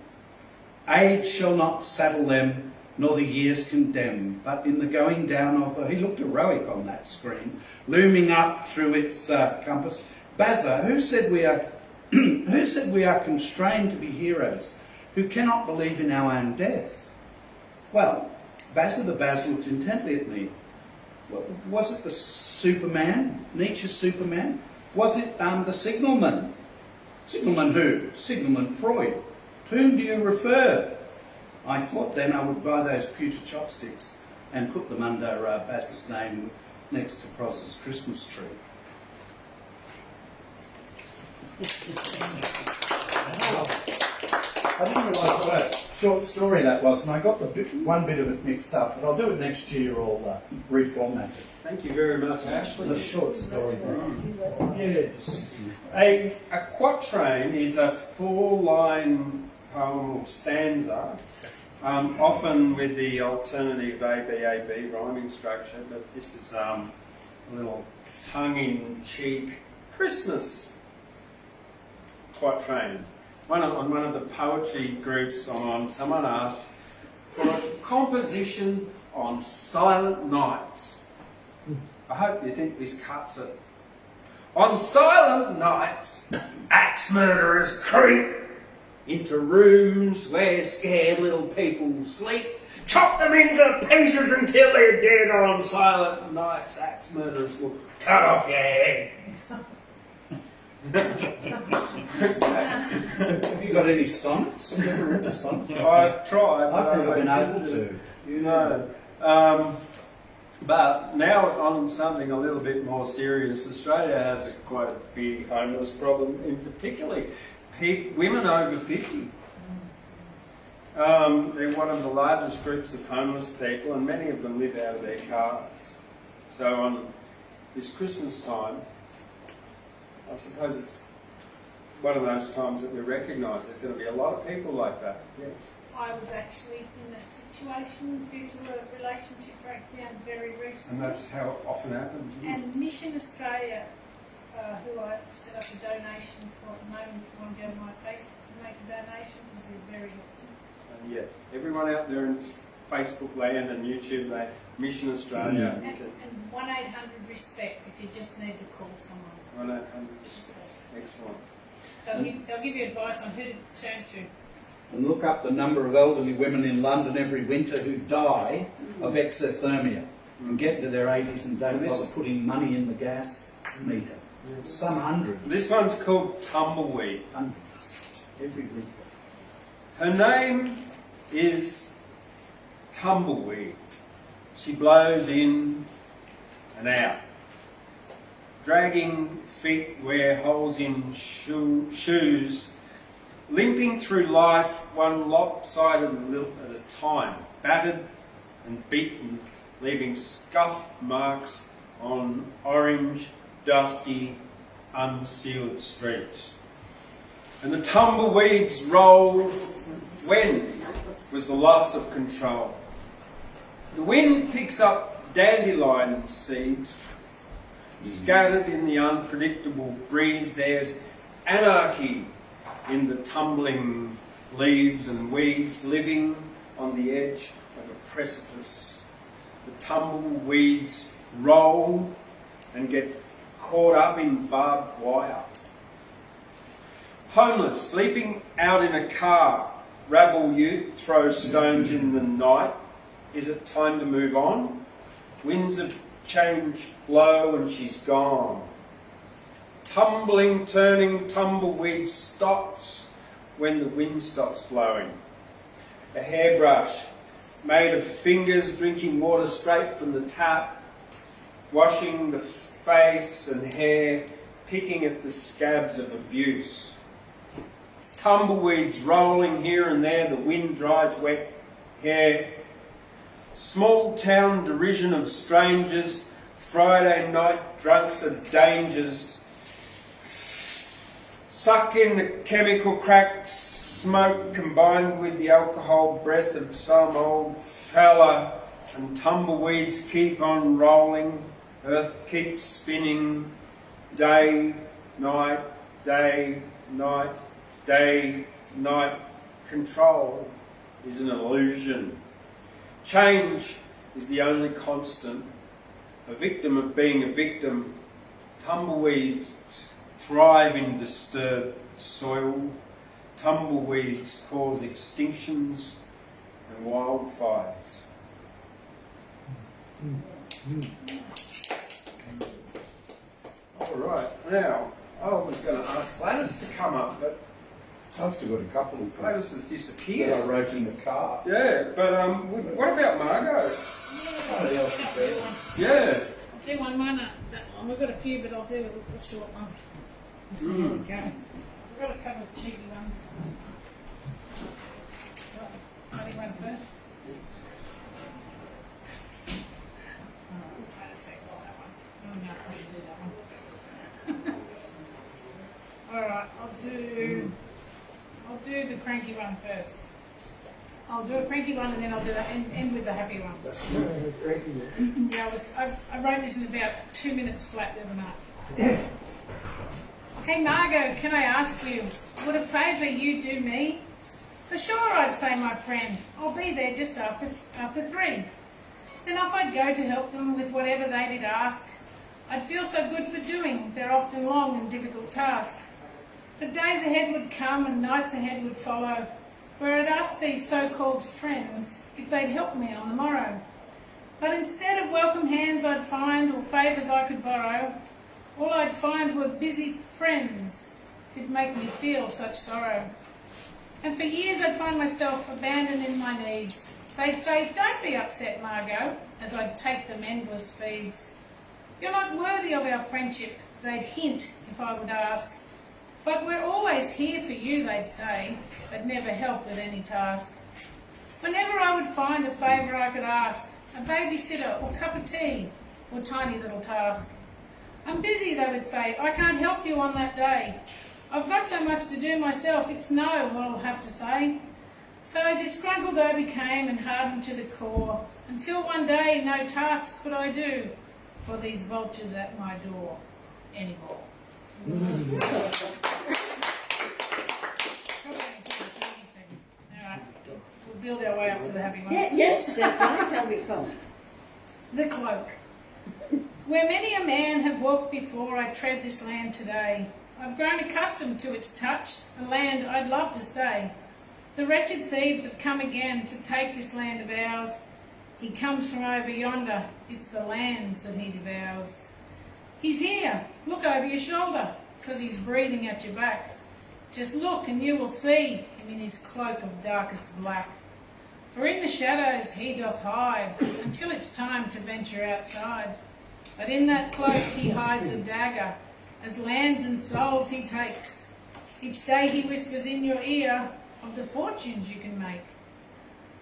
"Age shall not saddle them, nor the years condemn, but in the going down of the..." He looked heroic on that screen, looming up through its compass. "Bazza, who said we are who said we are constrained to be heroes who cannot believe in our own death?" Well, Bazza the Baz looked intently at me. Well, was it the Superman, Nietzsche's Superman? Was it the signalman? Signalman who? Signalman Freud. To whom do you refer? I thought then I would buy those pewter chopsticks and put them under Bazza's name next to Proser's Christmas tree. I didn't realise what a short story that was, and I got one bit of it mixed up, but I'll do it next year, I'll reformat it. Thank you very much, Ashley. It's a short story. Yes. A quatrain is a 4-line poem or stanza, often with the alternative ABAB rhyming structure, but this is a little tongue-in-cheek Christmas quatrain. On one of the poetry groups I'm on, someone asked for a composition on silent nights. I hope you think this cuts it. On silent nights, axe murderers creep into rooms where scared little people sleep. Chop them into pieces until they're dead. On silent nights, axe murderers will cut off your head. Have you got any sonnets? Have you ever written a sonnet? I've tried. I've never been able to. You know. But now on something a little bit more serious, Australia has quite a big homeless problem, in particularly women over 50. They're one of the largest groups of homeless people, and many of them live out of their cars. So on this Christmas time, I suppose it's one of those times that we recognise there's going to be a lot of people like that. Yes. I was actually in that situation due to a relationship breakdown very recently. And that's how it often happens. And Mission Australia, who I set up a donation for at the moment, if you want to go to my Facebook and make a donation, because they're very helpful. And yeah, everyone out there in Facebook land and YouTube land, Mission Australia. And 1-800-RESPECT if you just need to call someone. 1-800-RESPECT. Excellent. They'll give you advice on who to turn to. And look up the number of elderly women in London every winter who die of exothermia and get into their 80s and don't bother putting money in the gas meter. Some hundreds. This one's called Tumbleweed. Hundreds. Every week. Her name is Tumbleweed. She blows in and out, dragging feet where holes in shoes, limping through life one lopsided lilt at a time, battered and beaten, leaving scuff marks on orange, dusty, unsealed streets. And the tumbleweeds rolled when was the loss of control. The wind picks up dandelion seeds scattered in the unpredictable breeze. There's anarchy in the tumbling leaves and weeds living on the edge of a precipice. The tumbleweeds roll and get caught up in barbed wire. Homeless, sleeping out in a car, rabble youth throw stones in the night. Is it time to move on? Winds of change blow and she's gone. Tumbling, turning, tumbleweed stops when the wind stops blowing. A hairbrush made of fingers drinking water straight from the tap, washing the face and hair, picking at the scabs of abuse. Tumbleweeds rolling here and there, the wind dries wet hair. Small town derision of strangers, Friday night drunks of dangers. Suck in the chemical cracks, smoke combined with the alcohol breath of some old fella, and tumbleweeds keep on rolling, earth keeps spinning, day, night, day, night, day, night. Control is an illusion. Change is the only constant. A victim of being a victim. Tumbleweeds thrive in disturbed soil. Tumbleweeds cause extinctions and wildfires. All right, now I was going to ask Gladys to come up, but I've still got a couple of Gladys has that disappeared. I wrote in the car. Yeah, but what about Margot? Somebody else is there. Yeah. I'll do one. We've got a few, but I'll do a short one. Let's see how we go. We've got a couple of cheeky ones. Funny one first. Wait a sec, I'll have one. Oh, no, I should do that one. Alright, I'll do the cranky one first. I'll do a cranky one and then I'll do that end with the happy one. That's kind of a cranky one. Yeah, I wrote this in about 2 minutes flat the other night. Hey Margot, can I ask you, would a favour you do me? For sure, I'd say, my friend. I'll be there just after 3. Then off I'd go to help them with whatever they did ask. I'd feel so good for doing their often long and difficult task. But days ahead would come and nights ahead would follow, where I'd ask these so-called friends if they'd help me on the morrow. But instead of welcome hands I'd find or favours I could borrow, all I'd find were busy friends who'd make me feel such sorrow. And for years I'd find myself abandoned in my needs. They'd say, don't be upset, Margot, as I'd take them endless feeds. You're not worthy of our friendship, they'd hint if I would ask. But we're always here for you, they'd say, but never help with any task. Whenever I would find a favour I could ask, a babysitter or cup of tea or tiny little task. I'm busy, they would say, I can't help you on that day. I've got so much to do myself, it's no, what I'll have to say. So disgruntled I became and hardened to the core, until one day no task could I do for these vultures at my door anymore. Alright, we'll build our way up to the happy ones. Yes, tell me fun. The cloak. Where many a man have walked before I tread this land today, I've grown accustomed to its touch, a land I'd love to stay. The wretched thieves have come again to take this land of ours. He comes from over yonder, it's the lands that he devours. He's here, look over your shoulder, 'cause he's breathing at your back. Just look and you will see him in his cloak of darkest black. For in the shadows he doth hide, until it's time to venture outside. But in that cloak he hides a dagger, as lands and souls he takes. Each day he whispers in your ear of the fortunes you can make.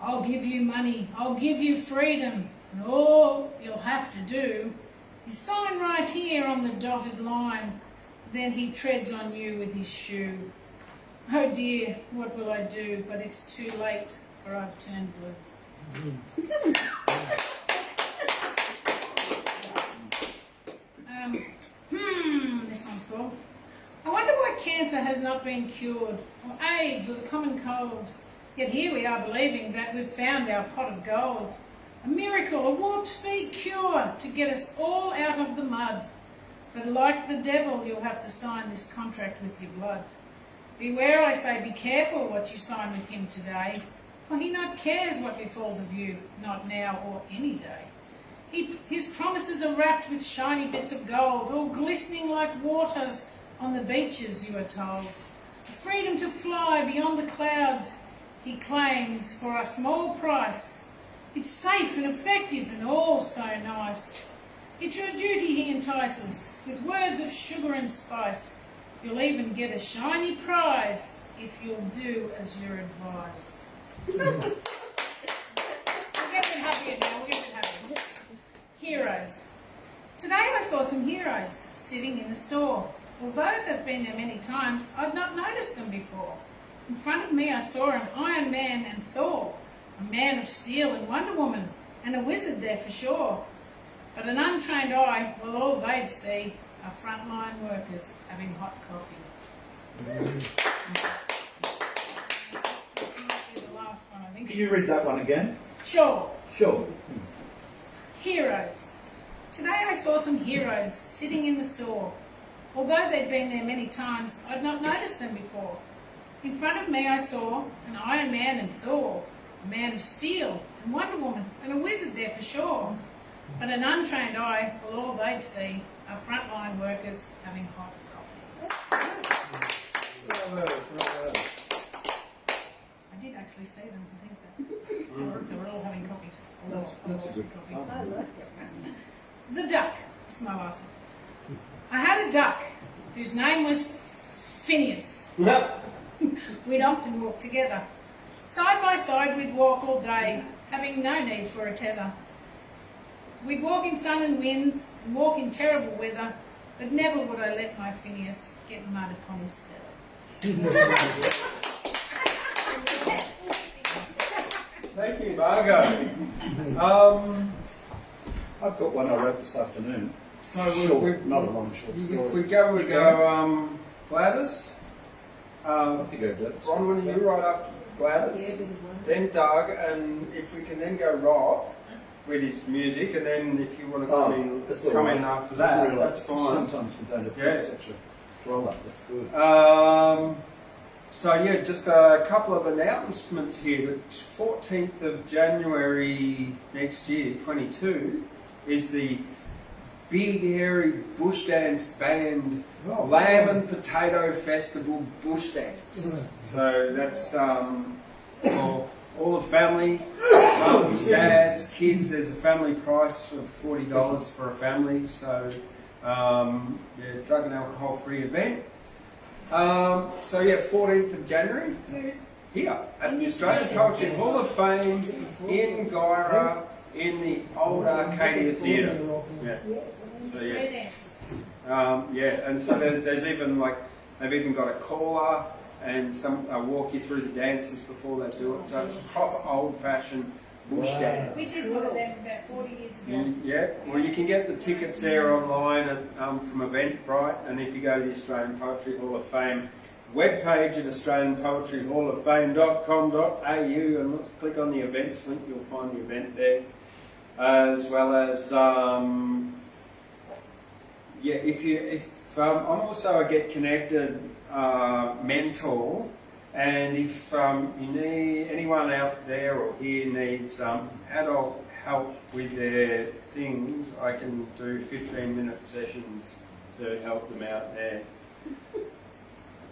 I'll give you money, I'll give you freedom, and all you'll have to do is sign right here on the dotted line. Then he treads on you with his shoe. Oh dear, what will I do? But it's too late, for I've turned blue. This one's cool. I wonder why cancer has not been cured, or AIDS, or the common cold. Yet here we are believing that we've found our pot of gold. A miracle, a warp speed cure to get us all out of the mud. But like the devil, you'll have to sign this contract with your blood. Beware, I say, be careful what you sign with him today, for he not cares what befalls of you, not now or any day. His promises are wrapped with shiny bits of gold, all glistening like waters on the beaches, you are told. The freedom to fly beyond the clouds he claims for a small price. It's safe and effective and all so nice. It's your duty he entices with words of sugar and spice. You'll even get a shiny prize if you'll do as you're advised. We'll get a bit happier now, we'll get a bit happier. Heroes. Today I saw some heroes sitting in the store. Although they've been there many times, I'd not noticed them before. In front of me I saw an Iron Man and Thor, a Man of Steel and Wonder Woman, and a wizard there for sure. But an untrained eye, well, all they'd see are frontline workers having hot coffee. This might be the last one, I think. Can you read that one again? Sure. Sure. Heroes. Today I saw some heroes sitting in the store. Although they'd been there many times, I'd not noticed them before. In front of me I saw an Iron Man and Thor, a Man of Steel and Wonder Woman, and a wizard there for sure. But an untrained eye, well, all they'd see are frontline workers having hot coffee. I did actually see them, I think that. They were all having coffees. That's a good coffee. one. I like it. The duck. This is my last one. I had a duck whose name was Phineas. We'd often walk together. Side by side we'd walk all day, having no need for a tether. We'd walk in sun and wind, and walk in terrible weather, but never would I let my Phineas get mud upon his feather. Thank you, Margot. I've got one I wrote this afternoon. So Short, not a long short if story. we go Gladys. I think I did. Bronwyn, you right after Gladys, then Doug, and if we can then go Rob with his music, and then if you want to come in after that, that's fine. Sometimes we don't have such a roll up. That's good. So yeah, just a couple of announcements here. The 14th of January next year, 22, is the Big Hairy Bush Dance Band Lamb and Potato Festival Bush Dance. So that's for all the family, mums, dads, kids. There's a family price of $40 for a family. So drug and alcohol free event. So yeah, 14th of January. Here at the Australian Poetry Hall of Fame in Guyra in the old Arcadia Theatre. Yeah. So, Square dances. And so there's even they've even got a caller and some walk you through the dances before they do it. So it's a proper old-fashioned bush dance. We did one of them about 40 years ago. Yeah, well you can get the tickets there online from Eventbrite, and if you go to the Australian Poetry Hall of Fame webpage at australianpoetryhalloffame.com.au and let's click on the events link, you'll find the event there. As well as I'm also a Get Connected mentor, and if you need anyone out there or here needs adult help with their things, I can do 15-minute sessions to help them out there.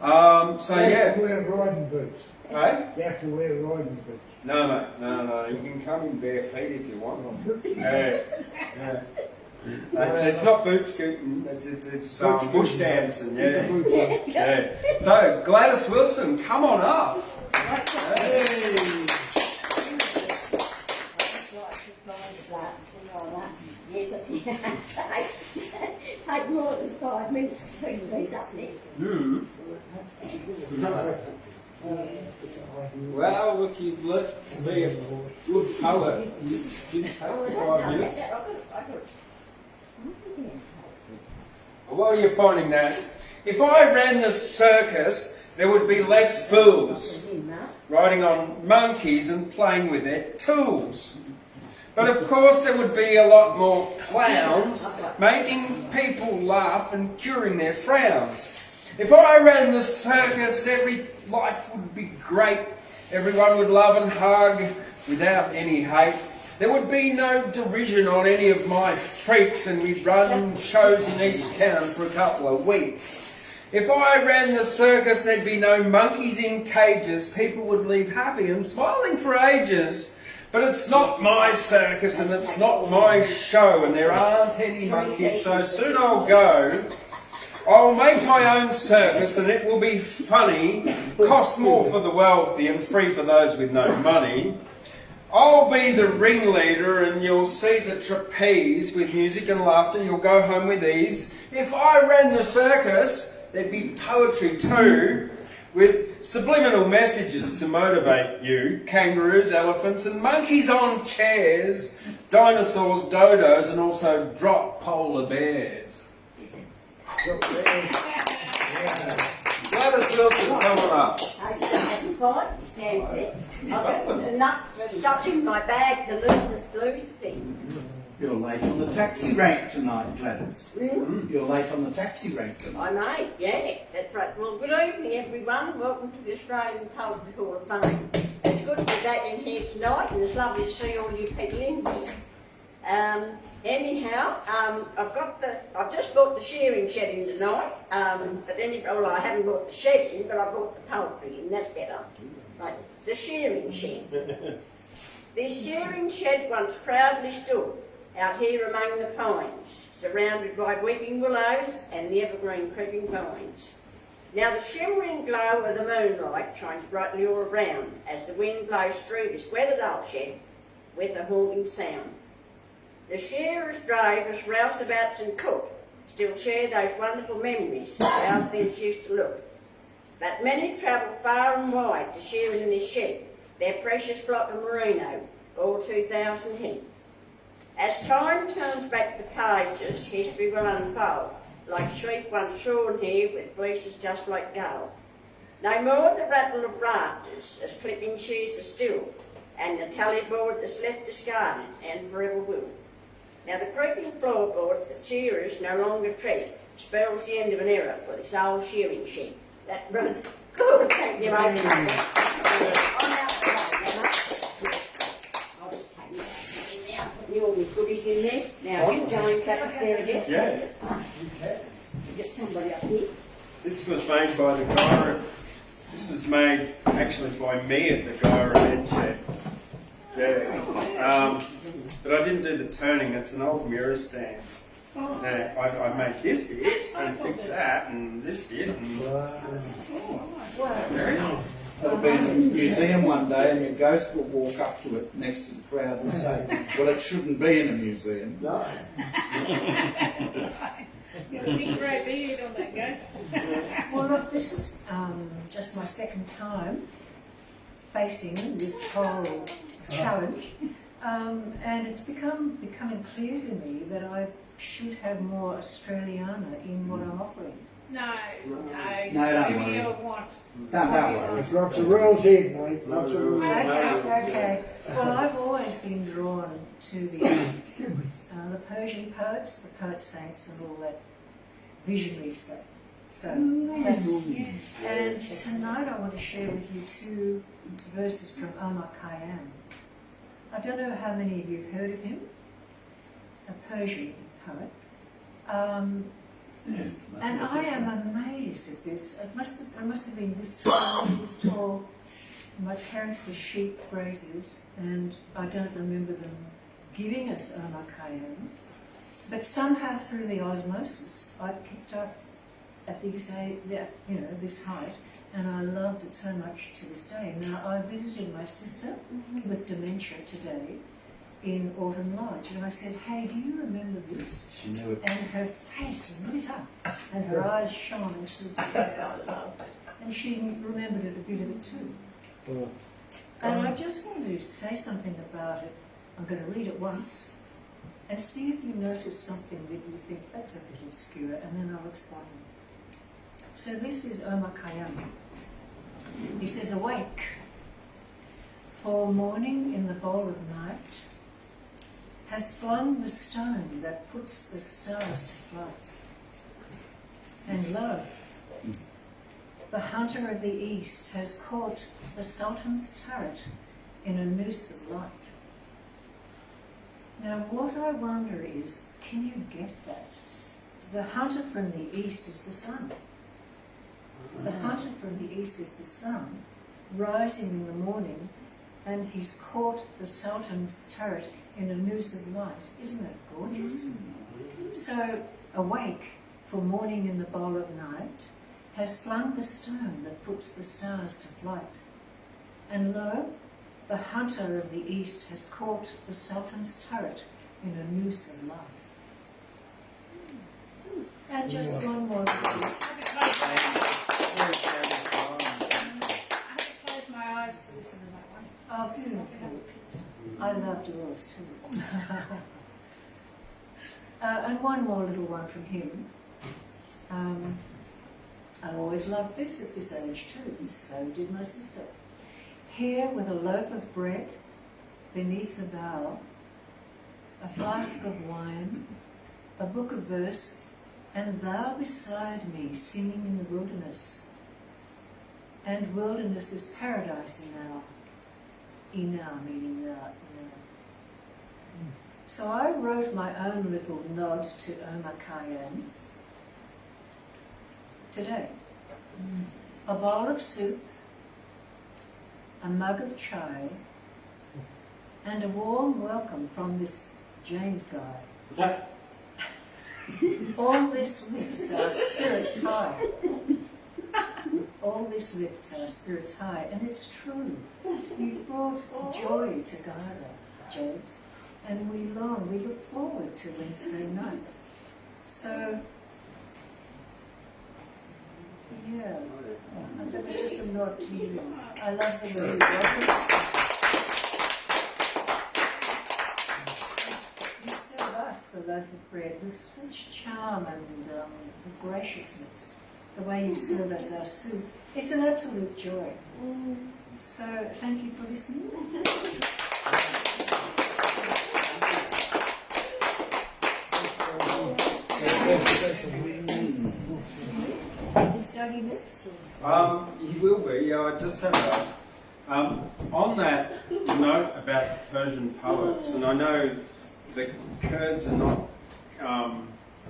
You have to wear riding boots. Hey? You have to wear riding boots. No. You can come in bare feet if you want. Yeah. It's not boot scooting. It's bush dancing. Yeah. So Gladys Wilson, come on up. Hey. Yes, I did. Take more than 5 minutes to bring these up there. Well, look, you've learnt to be a good poet. You didn't take 5 minutes. While you're finding that, if I ran the circus, there would be less fools riding on monkeys and playing with their tools. But of course there would be a lot more clowns making people laugh and curing their frowns. If I ran the circus, every life would be great. Everyone would love and hug without any hate. There would be no derision on any of my freaks, and we'd run shows in each town for a couple of weeks. If I ran the circus, there'd be no monkeys in cages. People would leave happy and smiling for ages. But it's not my circus and it's not my show, and there aren't any monkeys, so soon I'll go. I'll make my own circus and it will be funny, cost more for the wealthy and free for those with no money. I'll be the ringleader and you'll see the trapeze with music and laughter and you'll go home with ease. If I ran the circus, there'd be poetry too, with subliminal messages to motivate you. Kangaroos, elephants and monkeys on chairs, dinosaurs, dodos and also drop polar bears. Gladys Wilson, come on up. Stand there. I've got enough stuff in my bag to learn this blues thing. You're late on the taxi rank tonight, Gladys. You're late on the taxi rank tonight. I may, yeah, that's right. Well, good evening, everyone. Welcome to the Australian Poetry Hall of Fame. It's good to be back in here tonight, and it's lovely to see all you people in here. Anyhow, I've just bought the shearing shed in tonight. But then, well, I haven't bought the shed in, but I bought the poetry in. That's better. Right, the shearing shed. This shearing shed once proudly stood out here among the pines, surrounded by weeping willows and the evergreen creeping vines. Now the shimmering glow of the moonlight shines brightly all around as the wind blows through this weathered old shed with a haunting sound. The shearers, drovers, rouseabouts and cook still share those wonderful memories of how things used to look. But many travel far and wide to shear in this shed, their precious flock of merino, all 2,000 head. As time turns back the pages, history will unfold, like sheep once shorn here with fleeces just like gold. No more the rattle of rafters as clipping shears are still, and the tally board that's left discarded and forever will. Now the creaking floorboards that shearers no longer tread spells the end of an era for this old shearing shed. That runs good, thank you, mate. I'll just take that in there, put all my goodies in there. Now get Jane back up there again. Yeah. Get somebody up here. This was made by the guy. This was made actually by me at the Gyra Head Shed. Yeah. But I didn't do the turning. It's an old mirror stand. I made this bit and fixed that and this bit. And It'll be in a museum one day and your ghost will walk up to it next to the crowd and say, well, it shouldn't be in a museum. No. Got a big grey beard on that ghost. Well, look, this is just my second time facing this whole challenge, and it's becoming clear to me that I should have more Australiana in what I'm offering. No, don't whatever worry. you want. Don't worry. There's lots of rules here, mate. Lots of rules. Okay. Well, I've always been drawn to the Persian poets, the poet saints, and all that visionary stuff. So that's and tonight I want to share with you two verses from Omar Khayyam. I don't know how many of you have heard of him, a Persian poet. And I am amazed at this. I must have been this tall. My parents were sheep grazers, and I don't remember them giving us Omar Khayyam. But somehow through the osmosis, I picked up at this height, and I loved it so much to this day. Now, I visited my sister with dementia today in Autumn Lodge, and I said, hey, do you remember this? She knew it. And her face lit up, and her eyes shone, and she said, yeah, I loved it. and she remembered it, a bit of it too. Well, And I just want to say something about it. I'm going to read it once and see if you notice something that you think that's a bit obscure, and then I'll explain. So this is Omar Khayyam. He says, awake, for morning in the bowl of night has flung the stone that puts the stars to flight. And lo, the hunter of the east has caught the Sultan's turret in a noose of light. Now what I wonder is, can you get that? The hunter from the east is the sun. The hunter from the east is the sun, rising in the morning, and he's caught the Sultan's turret in a noose of light. Isn't that gorgeous? So, awake, for morning in the bowl of night has flung the stone that puts the stars to flight. And lo, the hunter of the east has caught the Sultan's turret in a noose of light. And just one more. I have to close my eyes to listen to that one. Oh, beautiful. I loved yours too. And one more little one from him. I always loved this at this age too, and so did my sister. Here with a loaf of bread beneath the bough, a flask of wine, a book of verse, and thou beside me singing in the wilderness. And wilderness is paradise now. Ina meaning now. So I wrote my own little nod to Omar Khayyam today. A bowl of soup, a mug of chai, and a warm welcome from this James guy. All this lifts our spirits high. All this lifts our spirits high, and it's true. You've brought joy to Gaia, James, and we look forward to Wednesday night. So, yeah, that was just a nod to you. I love the way you wrote it. You serve us the loaf of bread with such charm and graciousness. The way you serve us our soup, it's an absolute joy. So thank you for listening. Is Dougie next? He will be. Yeah, I just have a on that note about Persian poets, and I know the Kurds are not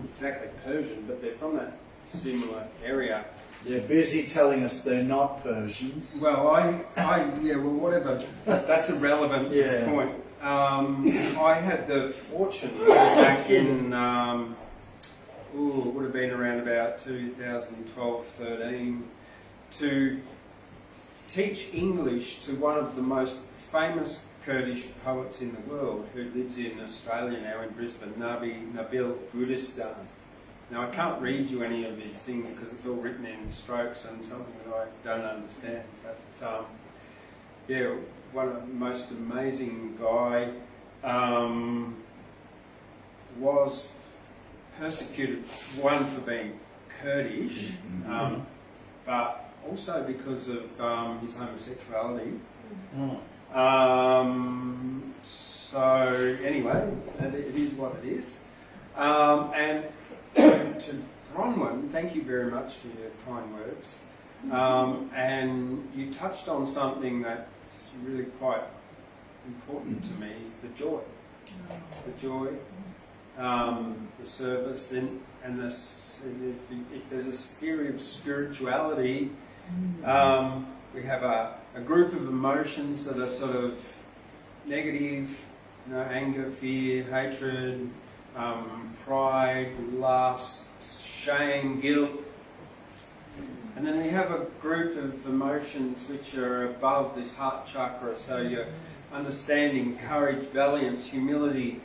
exactly Persian, but they're from that similar area. They're busy telling us they're not Persians. Well, whatever. That's a relevant point. I had the fortune back in, it would have been around about 2012-13, to teach English to one of the most famous Kurdish poets in the world, who lives in Australia now, in Brisbane, Nabil Gurdistan. Now, I can't read you any of his things because it's all written in strokes and something that I don't understand. But, one of the most amazing guy, was persecuted, one, for being Kurdish, but also because of his homosexuality. So, anyway, it is what it is. And to Bronwyn, thank you very much for your kind words. And you touched on something that's really quite important to me, is the joy. The joy, the service, and if there's a theory of spirituality, we have a group of emotions that are sort of negative, anger, fear, hatred, pride, lust, shame, guilt. And then we have a group of emotions which are above this heart chakra, so you're understanding, courage, valiance, humility,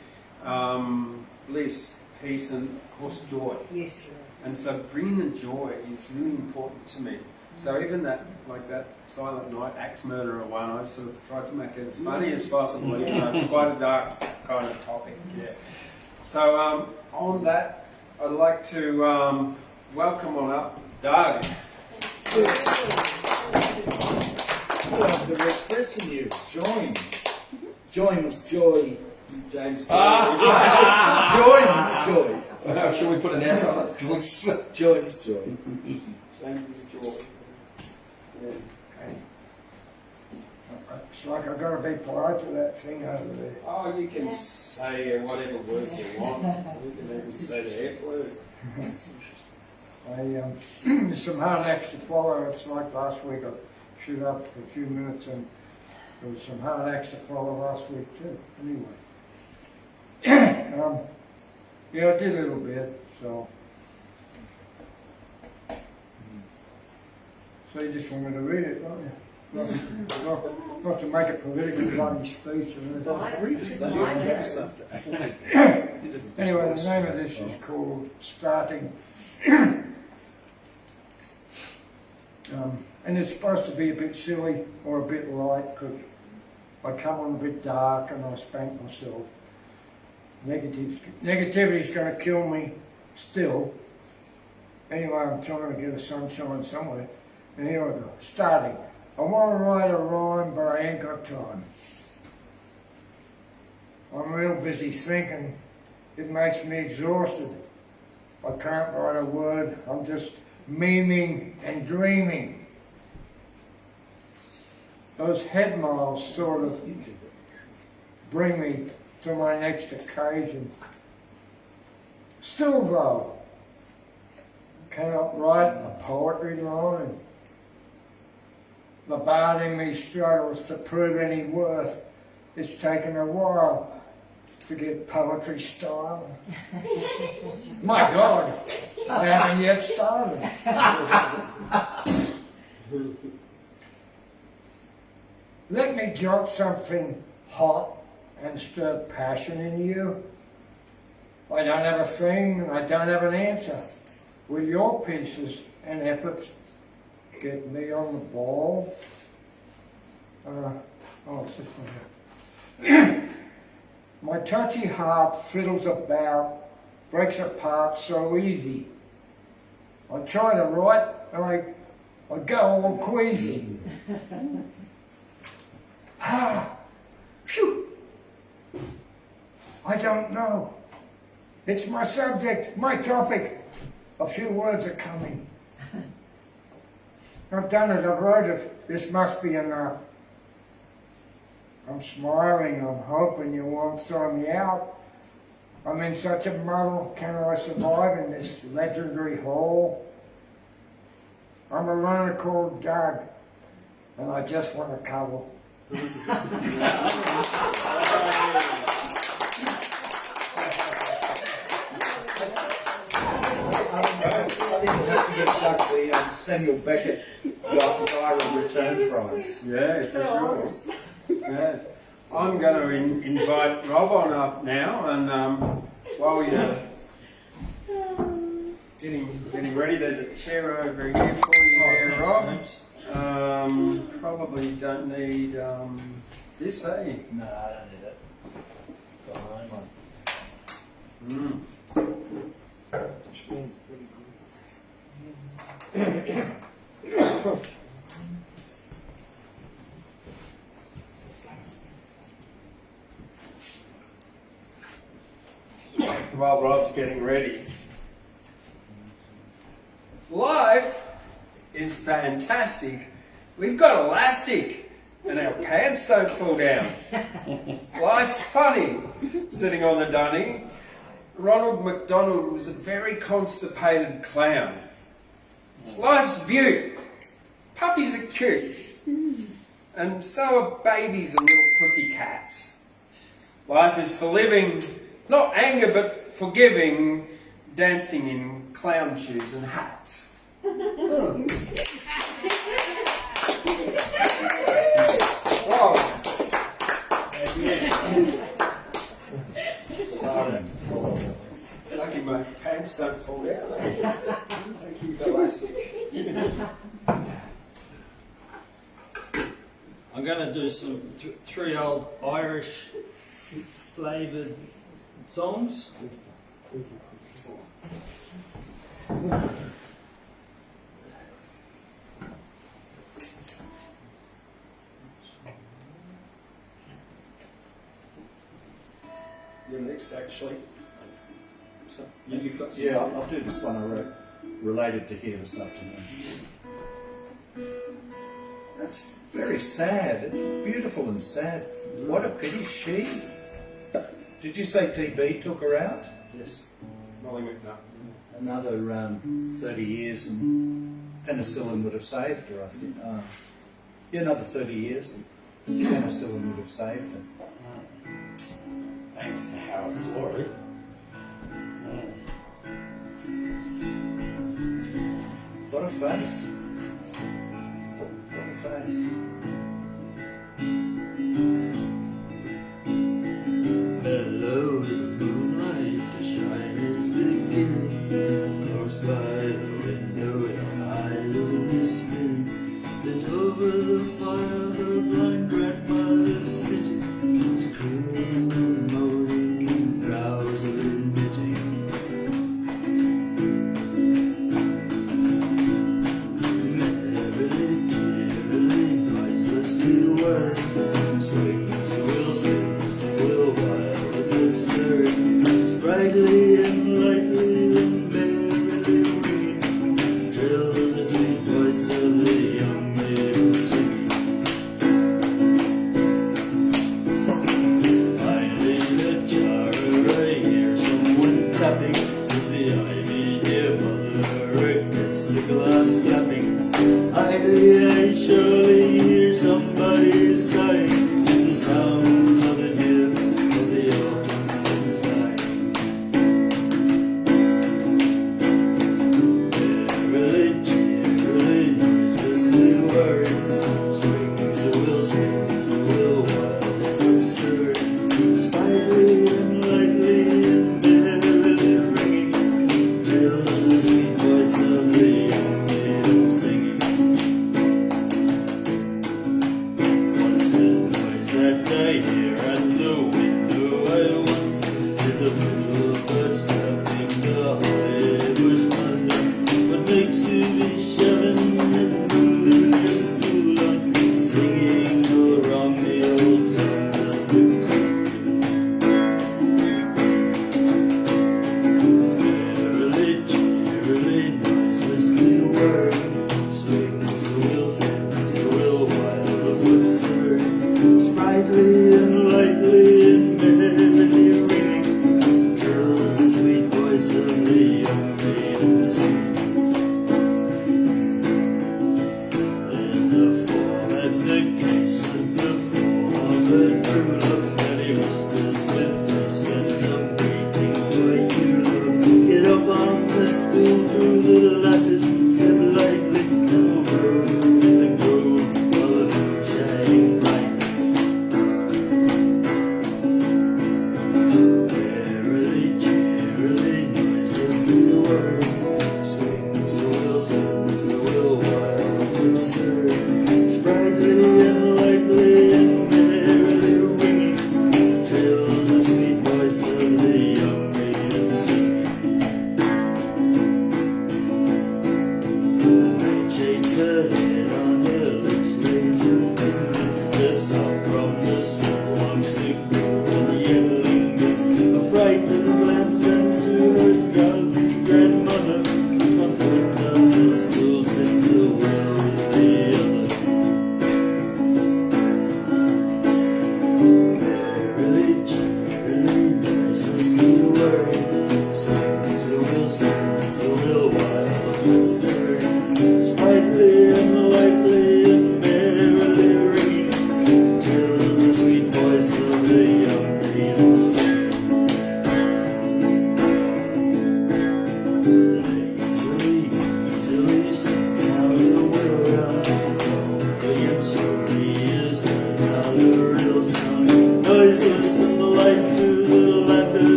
bliss, peace, and of course joy. Yes, joy. And so bringing the joy is really important to me. So even that Silent Night axe murderer one, I sort of tried to make it as funny as possible, even though it's quite a dark kind of topic. Yeah. So on that, I'd like to welcome on up Doug. The person you joins joy. James. Joins joy. Shall we put an S on it? Joins joy. James is joy. Yeah. It's like I've got to be polite to that thing over there. Oh, you can say whatever words you want. You can even say the F word. There's some hard acts to follow. It's like last week I stood up for a few minutes and there was some hard acts to follow last week too. Anyway. Yeah, I did a little bit, so. So you just want me to read it, don't you? Not to make a political bloody speech or anything. Read us that. Anyway, the name of this is called Starting. And it's supposed to be a bit silly or a bit light because I come on a bit dark and I spank myself. Negativity's going to kill me still. Anyway, I'm trying to get a sunshine somewhere. And here I go. Starting. I want to write a rhyme, but I ain't got time. I'm real busy thinking. It makes me exhausted. I can't write a word. I'm just memeing and dreaming. Those head miles sort of bring me to my next occasion. Still though, cannot write a poetry line. The bard in me struggles to prove any worth. It's taken a while to get poetry style. My God, I haven't yet started. Let me jot something hot and stir passion in you. I don't have a thing, I don't have an answer. Will your pieces and efforts get me on the ball? It's this one here. My touchy heart fiddles about, breaks apart so easy. I try to write and I go all queasy. Phew! I don't know. It's my subject, my topic. A few words are coming. I've done it, I've wrote it. This must be enough. I'm smiling, I'm hoping you won't throw me out. I'm in such a muddle, can I survive in this legendary hole? I'm a runner called Doug, and I just want to cuddle. I think we'll have to get Doug the Samuel Beckett Viral Return Prize. Yeah, for sure. Yeah. I'm going to invite Rob on up now, and while you're getting ready, there's a chair over here for you there, Rob. Probably don't need this, eh? No, I don't need it. Got my own one. It's been pretty good. While Rob's getting ready. Life is fantastic. We've got elastic and our pants don't fall down. Life's funny. Sitting on the dunny, Ronald McDonald was a very constipated clown. Life's beaut. Puppies are cute. And so are babies and little pussy cats. Life is for living, not anger but forgiving, dancing in clown shoes and hats. Wow. Lucky my pants don't fall down. They keep elastic. I'm going to do some three old Irish flavoured songs. You're next, actually. So, you've got some. Yeah, I'll do this one I wrote related to here this afternoon. That's very sad. It's beautiful and sad. What a pity she. Did you say TB took her out? Yes. Molly Mcnut. Another 30 years and penicillin would have saved her, I think. Yeah, another 30 years and penicillin would have saved her. Thanks to Howard Florey. What a face. What a face. Hello, the moonlight, the shine is beginning. Close by the window, your eyes are spinning. Bent over the fire, her blind grandmother sitting. Is crooning and moaning and drowsily knitting. Merrily, cheerily, noiselessly whirring, swings the wheel, spins the wheel while the foot stirring. Sprightly and lightly and merrily ringing, trills the sweet voice of the young maiden singing.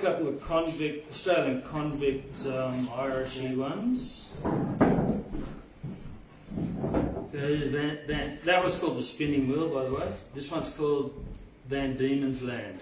couple of Australian convict Irishy ones. That was called The Spinning Wheel, by the way. This one's called Van Diemen's Land.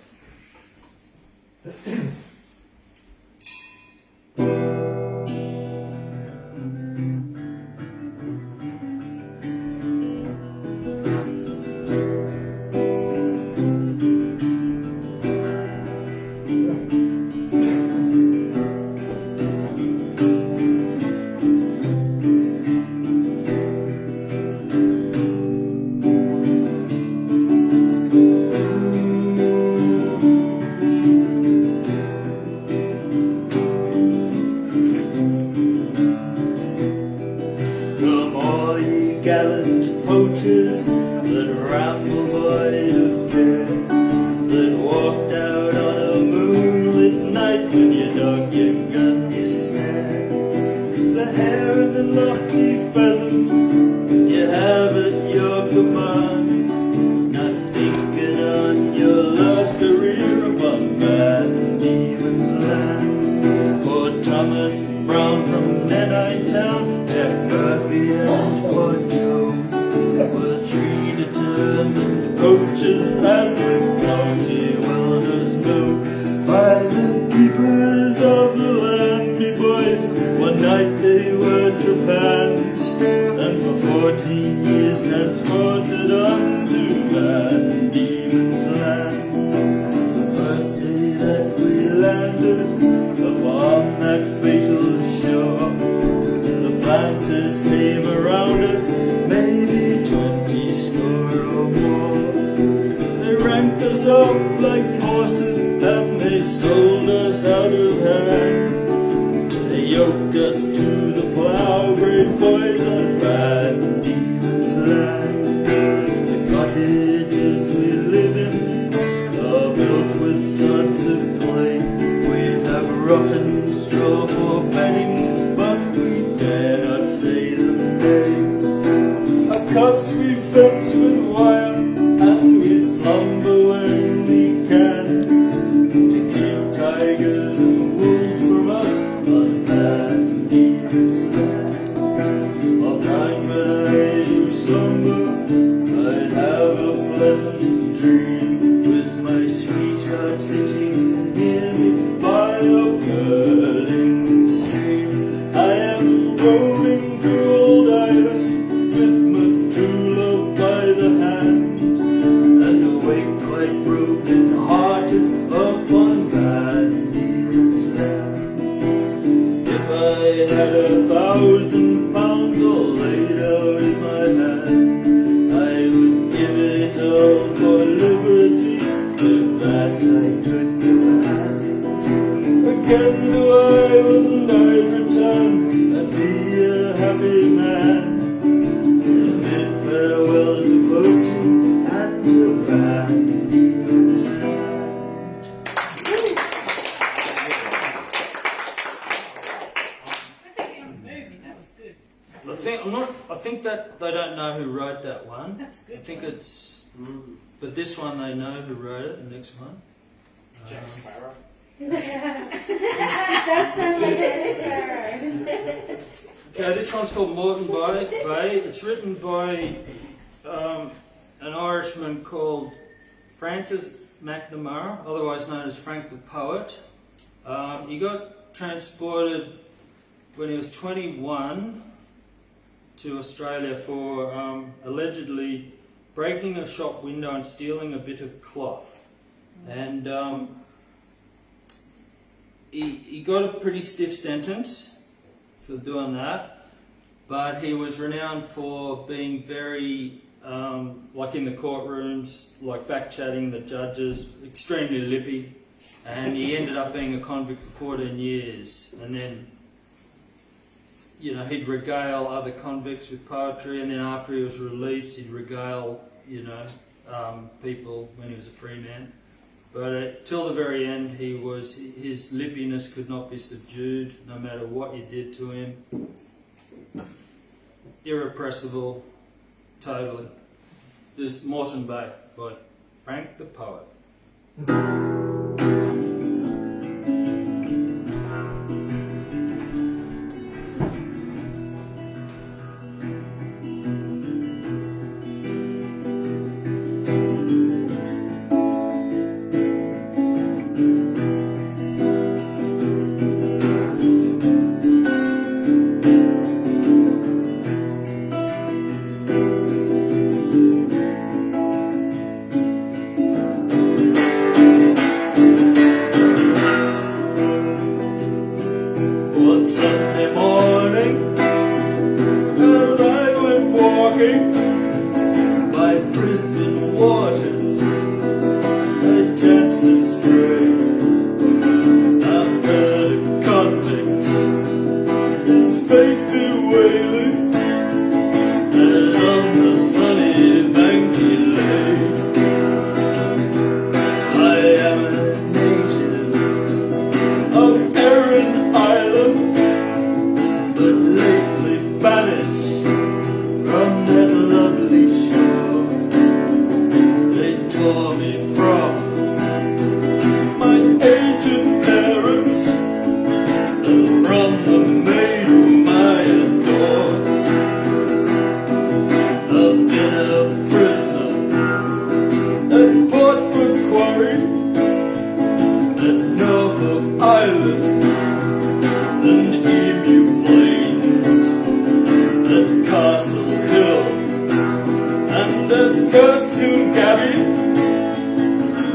But this one they know who wrote it, the next one. Jack Sparrow. That's so much Sparrow. Okay, this one's called Moreton Bay. It's written by an Irishman called Francis McNamara, otherwise known as Frank the Poet. He got transported when he was 21 to Australia for allegedly breaking a shop window and stealing a bit of cloth. And he got a pretty stiff sentence for doing that, but he was renowned for being very, like in the courtrooms, like back-chatting the judges, extremely lippy, and he ended up being a convict for 14 years. And then, you know, he'd regale other convicts with poetry, and then after he was released, he'd regale, you know, people when he was a free man. But till the very end, his lippiness could not be subdued, no matter what you did to him. Irrepressible, totally. This is Moreton Bay by Frank the Poet. than emu plains at Castle Hill and at Kirsten Gabby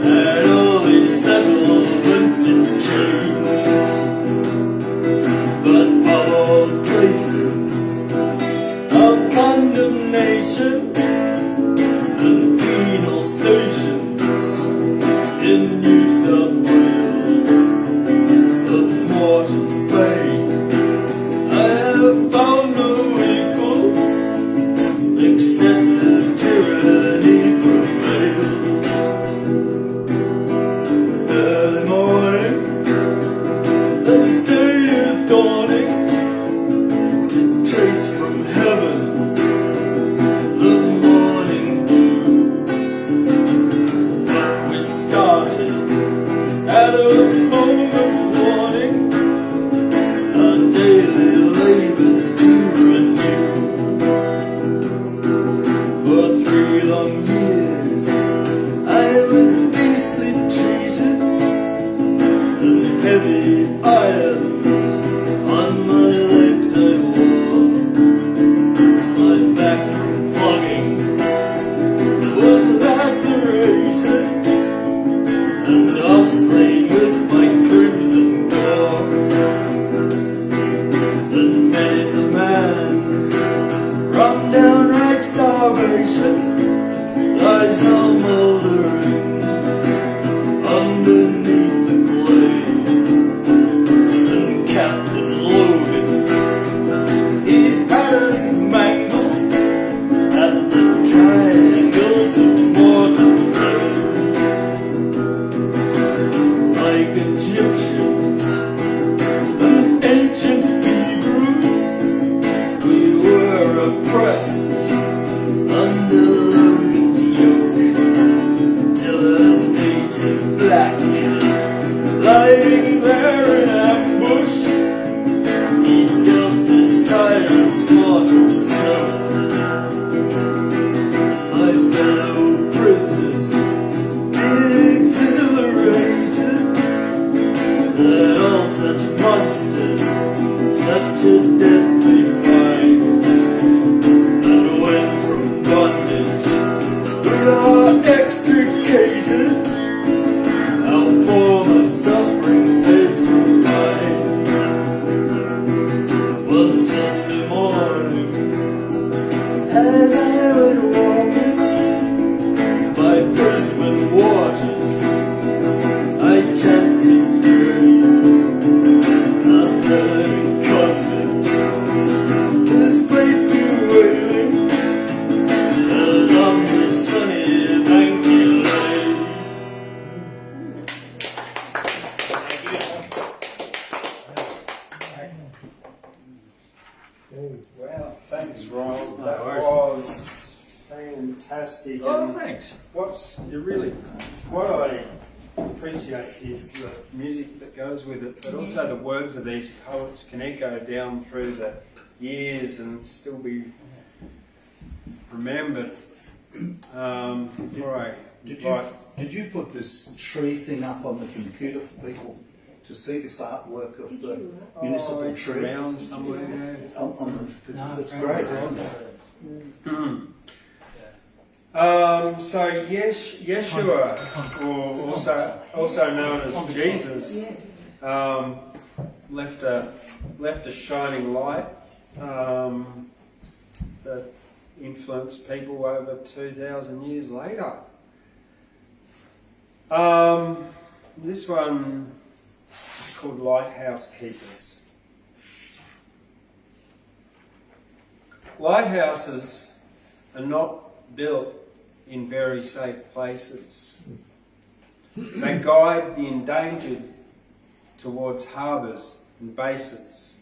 and all these settlements in chains. But of all places of condemnation and penal stations in New South Wales of Moreton Bay, I have found no equal. Excessive tyranny prevails. Early morning, as day is dawning, to trace from heaven the morning dew. But we started at a moment's warning, our daily labours to renew. For 3 long years I was beastly treated, and heavy irons on my legs I wore. My back from flogging was lacerated, and off-slain with my crimson gore. And many's the man run down right starvation lies now mouldering underneath the clay. And Captain Logan, he had us mangled at the triangles of Moreton Bay. Like Egyptians and ancient Hebrews, we were oppressed under Logan's yoke, till a native black, lying there in ambush, he dealt this tyrant's mortal son. My fellow prisoners, be exhilarated that all such monsters, such a death may find. And when from bondage we are extricated, our former suffering fades from mind. One Sunday morning, as I went walking by Brisbane waters, I chanced to stray under a convent, his faith bewailing, as on the sunny bank he lay. Wow, thanks, Ron. No That worries. was fantastic. Oh, And thanks. what I appreciate is the music that goes with it, but also the words of these poets can echo down through the years and still be remembered. Before I Did you put this tree thing up on the computer for people to see this artwork of the municipal it's tree? around somewhere. It's great, isn't it? So Yeshua, or also known as Jesus, left a shining light that influenced people over 2,000 years later. This one is called Lighthouse Keepers. Lighthouses are not built in very safe places. They guide the endangered towards harbours and bases.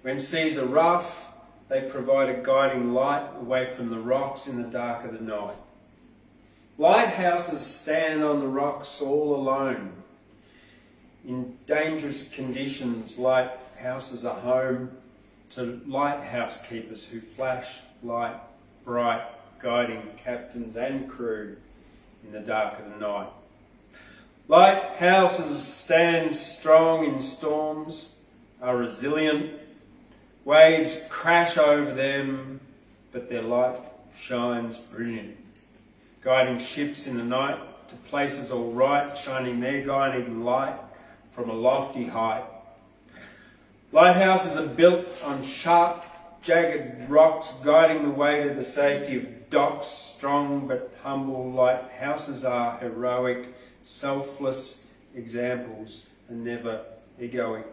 When seas are rough, they provide a guiding light away from the rocks in the dark of the night. Lighthouses stand on the rocks all alone. In dangerous conditions, lighthouses are home to lighthouse keepers who flash light bright, guiding captains and crew in the dark of the night. Lighthouses stand strong in storms, are resilient. Waves crash over them, but their light shines brilliant, guiding ships in the night to places all right, shining their guiding light from a lofty height. Lighthouses are built on sharp, jagged rocks, guiding the way to the safety of docks. Strong but humble lighthouses are heroic, selfless examples and never egoic.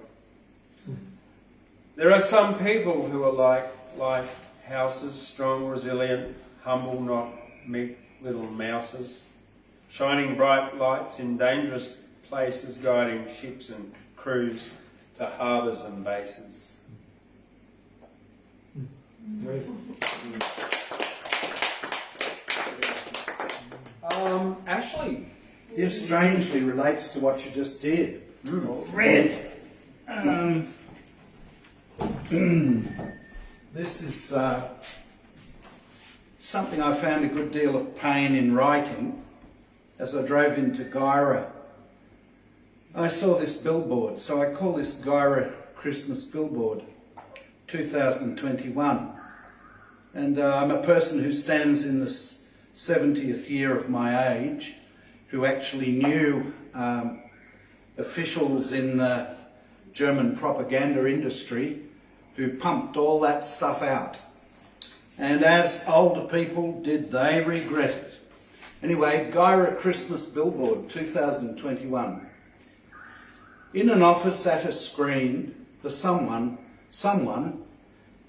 There are some people who are like lighthouses, strong, resilient, humble, not meek little mouses, shining bright lights in dangerous places, guiding ships and crews to harbours and bases. Ashley. This strangely relates to what you just did. Or Read. This is something I found a good deal of pain in writing as I drove into Gyra. I saw this billboard, so I call this Gyra Christmas billboard 2021. And I'm a person who stands in the 70th year of my age, who actually knew officials in the German propaganda industry who pumped all that stuff out. And as older people, did they regret it? Anyway, Gyra Christmas billboard 2021. In an office at a screen, the someone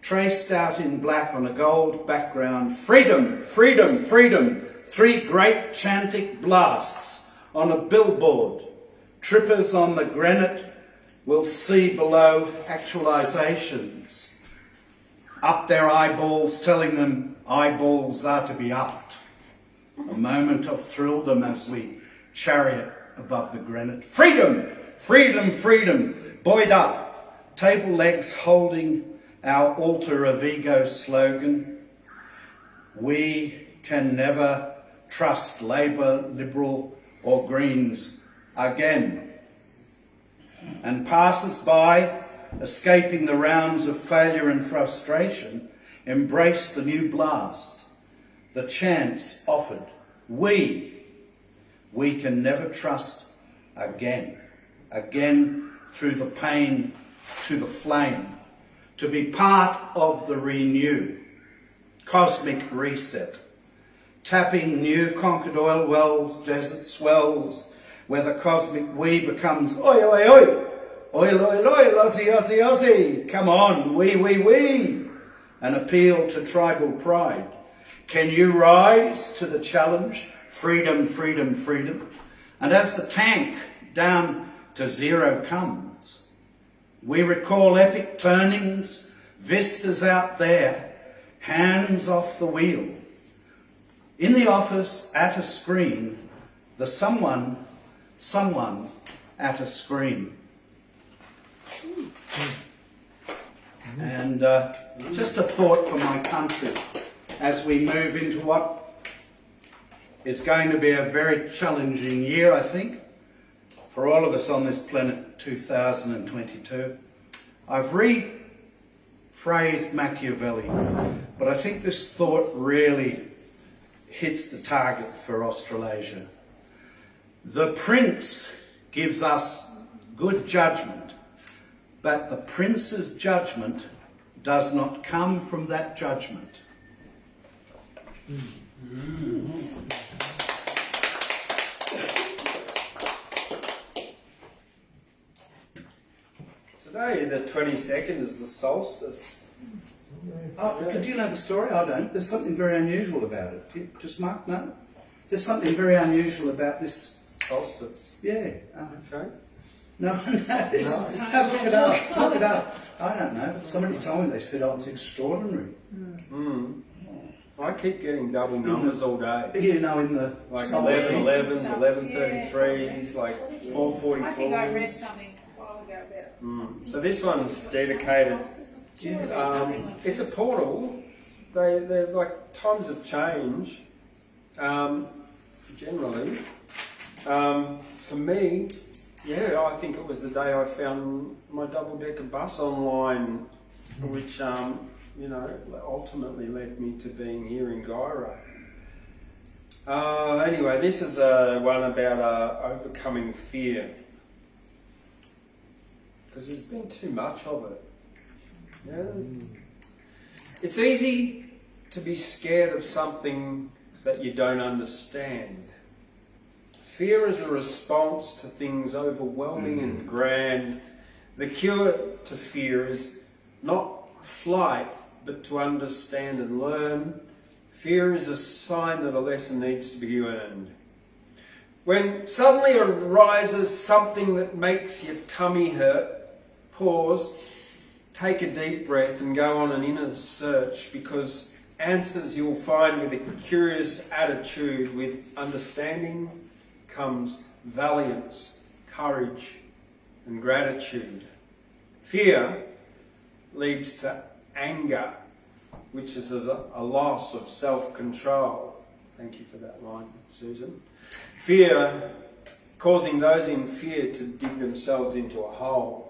traced out in black on a gold background, freedom, freedom, freedom, 3 great chantic blasts on a billboard. Trippers on the granite will see below actualizations. Up their eyeballs, telling them eyeballs are to be upped. A moment of thralldom as we chariot above the granite. Freedom, freedom, freedom, buoyed up, table legs holding our altar of ego slogan. We can never trust Labour, Liberal or Greens again. And passers-by, escaping the rounds of failure and frustration, embrace the new blast, the chance offered. We can never trust again. Again, through the pain to the flame, to be part of the renew, cosmic reset, tapping new conquered oil wells, desert swells, where the cosmic we becomes oi, oi, oi, oil, oil, oil, Aussie, Aussie, Aussie, come on, we, an appeal to tribal pride. Can you rise to the challenge? Freedom, freedom, freedom. And as the tank down to zero comes, we recall epic turnings, vistas out there, hands off the wheel. In the office, at a screen, the someone at a screen. And just a thought for my country as we move into what is going to be a very challenging year, I think, for all of us on this planet, 2022. I've rephrased Machiavelli, but I think this thought really hits the target for Australasia. The prince gives us good judgment, but the prince's judgment does not come from that judgment. Today, the 22nd, is the solstice. Oh, do you know the story? I don't. There's something very unusual about it. Does Mark know? There's something very unusual about this solstice. Yeah. Okay. No one knows. No, look it up. Look it up. I don't know. Somebody told me, they said, oh, it's extraordinary. I keep getting double numbers all day. You know, in the... Like solar 11:11s, stuff, 11:33s, like 4:44s. I think I read something a while ago about it. So this one's dedicated. It's a portal. They're like times of change, generally. For me, yeah, I think it was the day I found my double-decker bus online, which, you know, ultimately led me to being here in Gyro. Anyway, this is one about overcoming fear. Because there's been too much of it. Yeah. It's easy to be scared of something that you don't understand. Fear is a response to things overwhelming and grand. The cure to fear is not flight, but to understand and learn. Fear is a sign that a lesson needs to be earned. When suddenly arises something that makes your tummy hurt, pause, take a deep breath and go on an inner search, because answers you'll find with a curious attitude. With understanding comes valiance, courage and gratitude. Fear leads to anger, which is a loss of self-control. Thank you for that line, Susan. Fear causing those in fear to dig themselves into a hole.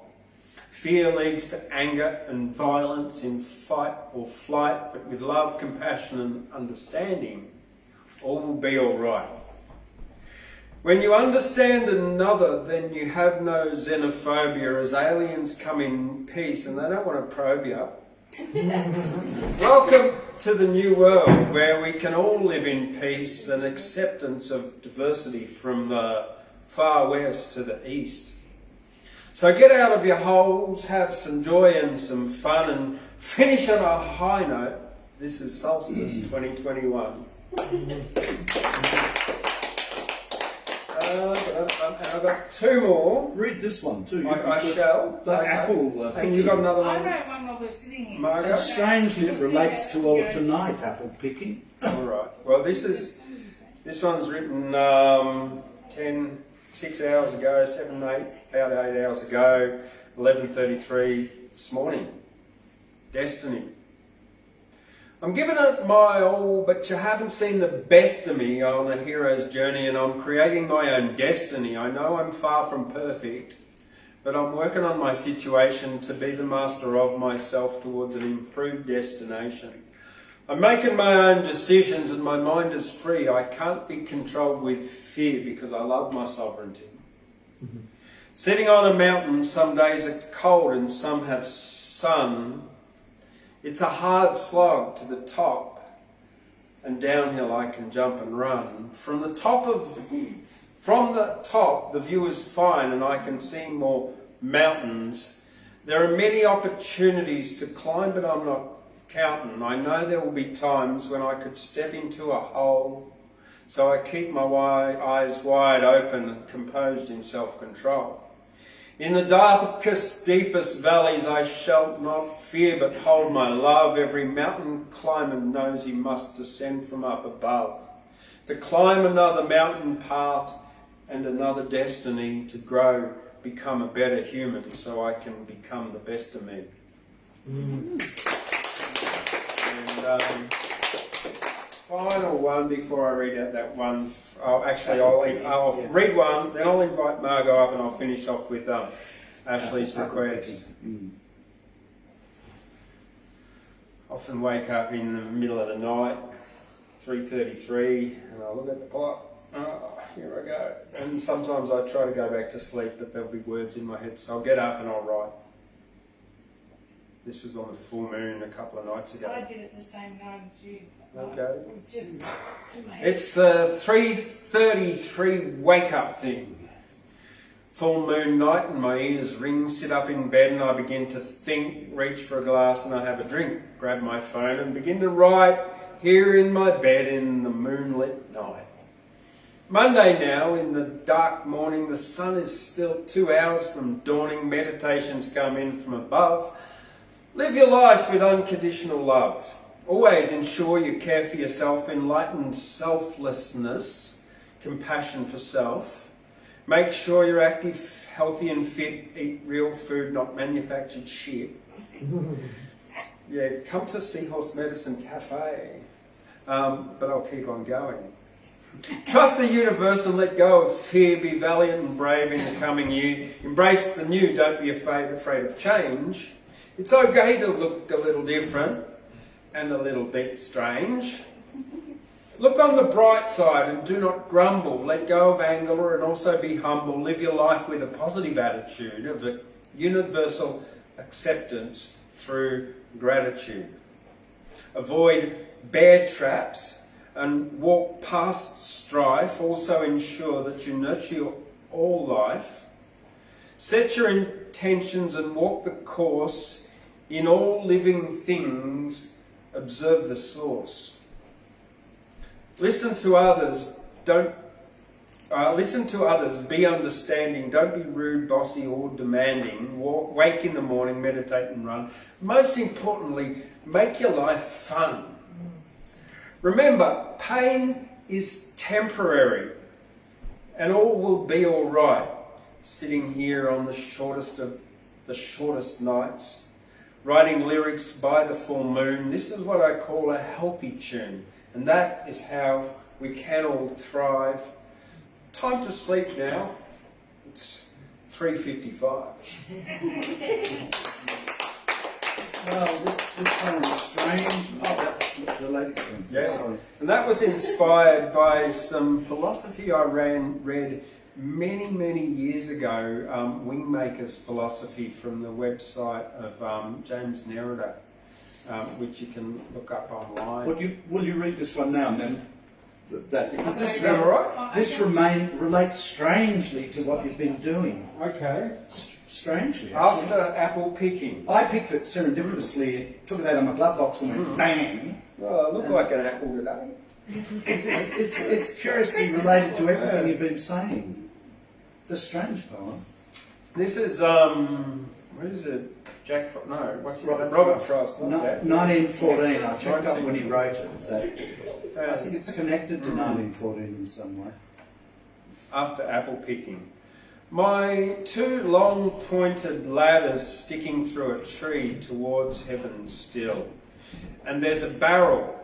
Fear leads to anger and violence in fight or flight, but with love, compassion and understanding, all will be all right. When you understand another, then you have no xenophobia, as aliens come in peace and they don't want to probe you. Welcome to the new world, where we can all live in peace and acceptance of diversity from the far west to the east. So get out of your holes, have some joy and some fun, and finish on a high note. This is Solstice 2021. And I've got two more. Read this one too. I shall. The Okay. apple. And you got another I one? wrote one while we're sitting here. Margot? And strangely, it relates to all of tonight, apple picking. All right. Well, this one's written 6 hours ago, about 8 hours ago, 11:33 this morning. Destiny. I'm giving it my all, but you haven't seen the best of me on a hero's journey, and I'm creating my own destiny. I know I'm far from perfect, but I'm working on my situation to be the master of myself towards an improved destination. I'm making my own decisions and my mind is free. I can't be controlled with fear because I love my sovereignty. Mm-hmm. Sitting on a mountain, some days are cold and some have sun. It's a hard slog to the top, and downhill I can jump and run. From the top, the view is fine and I can see more mountains. There are many opportunities to climb, but I'm not counting. I know there will be times when I could step into a hole, so I keep my eyes wide open and composed in self-control. In the darkest, deepest valleys I shall not fear, but hold my love. Every mountain climber knows he must descend from up above, to climb another mountain path and another destiny, to grow, become a better human, so I can become the best of me. And final one before I read out that one. I'll read one, then I'll invite Margot up and I'll finish off with Ashley's request. Often wake up in the middle of the night, 3:33, and I look at the clock. Oh, here I go. And sometimes I try to go back to sleep, but there'll be words in my head, so I'll get up and I'll write. This was on the full moon a couple of nights ago. I did it the same night as you. Okay. Just It's the 3:33 wake up thing. Full moon night and my ears ring, sit up in bed and I begin to think, reach for a glass and I have a drink, grab my phone and begin to write here in my bed in the moonlit night. Monday now, in the dark morning, the sun is still 2 hours from dawning, meditations come in from above. Live your life with unconditional love. Always ensure you care for yourself, enlightened selflessness, compassion for self. Make sure you're active, healthy and fit. Eat real food, not manufactured shit. Yeah, come to Seahorse Medicine Cafe. But I'll keep on going. Trust the universe and let go of fear. Be valiant and brave in the coming year. Embrace the new. Don't be afraid of change. It's okay to look a little different and a little bit strange. Look on the bright side and do not grumble. Let go of anger and also be humble. Live your life with a positive attitude of the universal acceptance through gratitude. Avoid bear traps and walk past strife. Also ensure that you nurture all life. Set your intentions and walk the course. In all living things, observe the source. Listen to others. Listen to others. Be understanding. Don't be rude, bossy, or demanding. Wake in the morning, meditate and run. Most importantly, make your life fun. Remember, pain is temporary, and all will be all right. Sitting here on the shortest of the shortest nights, writing lyrics by the full moon. This is what I call a healthy tune, and that is how we can all thrive. Time to sleep now. It's 3:55. Well, this one was strange. Oh, that's the latest one. Yeah. Sorry. And that was inspired by some philosophy I read many years ago, Wingmaker's philosophy from the website of James Nerida, which you can look up online. Will you read this one now and then? Because this, Is that all right? this relates strangely to what you've been doing. Okay. Strangely. After Actually. apple picking. I picked it serendipitously, took it out of my glove box and went bang. Well, it looked like an apple today. It's curiously related to everything you've been saying. It's a strange poem. This is, what is it? Jack Frost? No, what's his name? Robert Frost. Not Jack. 1914. I checked up when he wrote it. I think it's connected to 1914 in some way. After apple picking. My two long pointed ladders sticking through a tree towards heaven still. And there's a barrel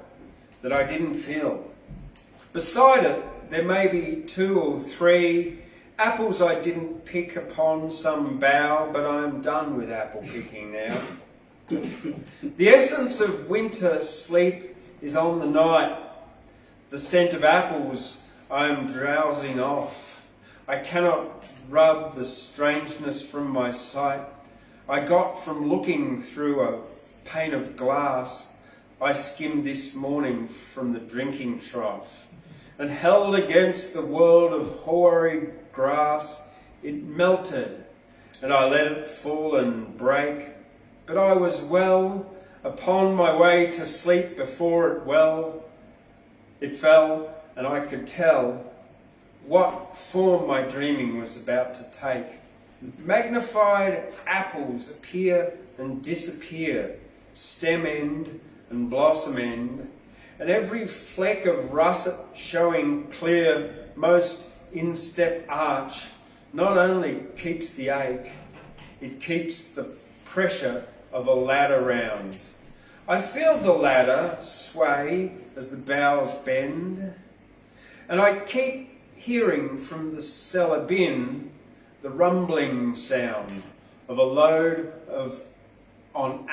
that I didn't fill. Beside it, there may be 2 or 3 apples I didn't pick upon some bough, but I'm done with apple picking now. The essence of winter sleep is on the night. The scent of apples I am drowsing off. I cannot rub the strangeness from my sight. I got from looking through a pane of glass I skimmed this morning from the drinking trough, and held against the world of hoary grass. It melted, and I let it fall and break. But I was well upon my way to sleep before it fell, and I could tell what form my dreaming was about to take. Magnified apples appear and disappear, stem end and blossom end, and every fleck of russet showing clear, most instep arch, not only keeps the ache, it keeps the pressure of a ladder round. I feel the ladder sway as the boughs bend, and I keep hearing from the cellar bin the rumbling sound of a load on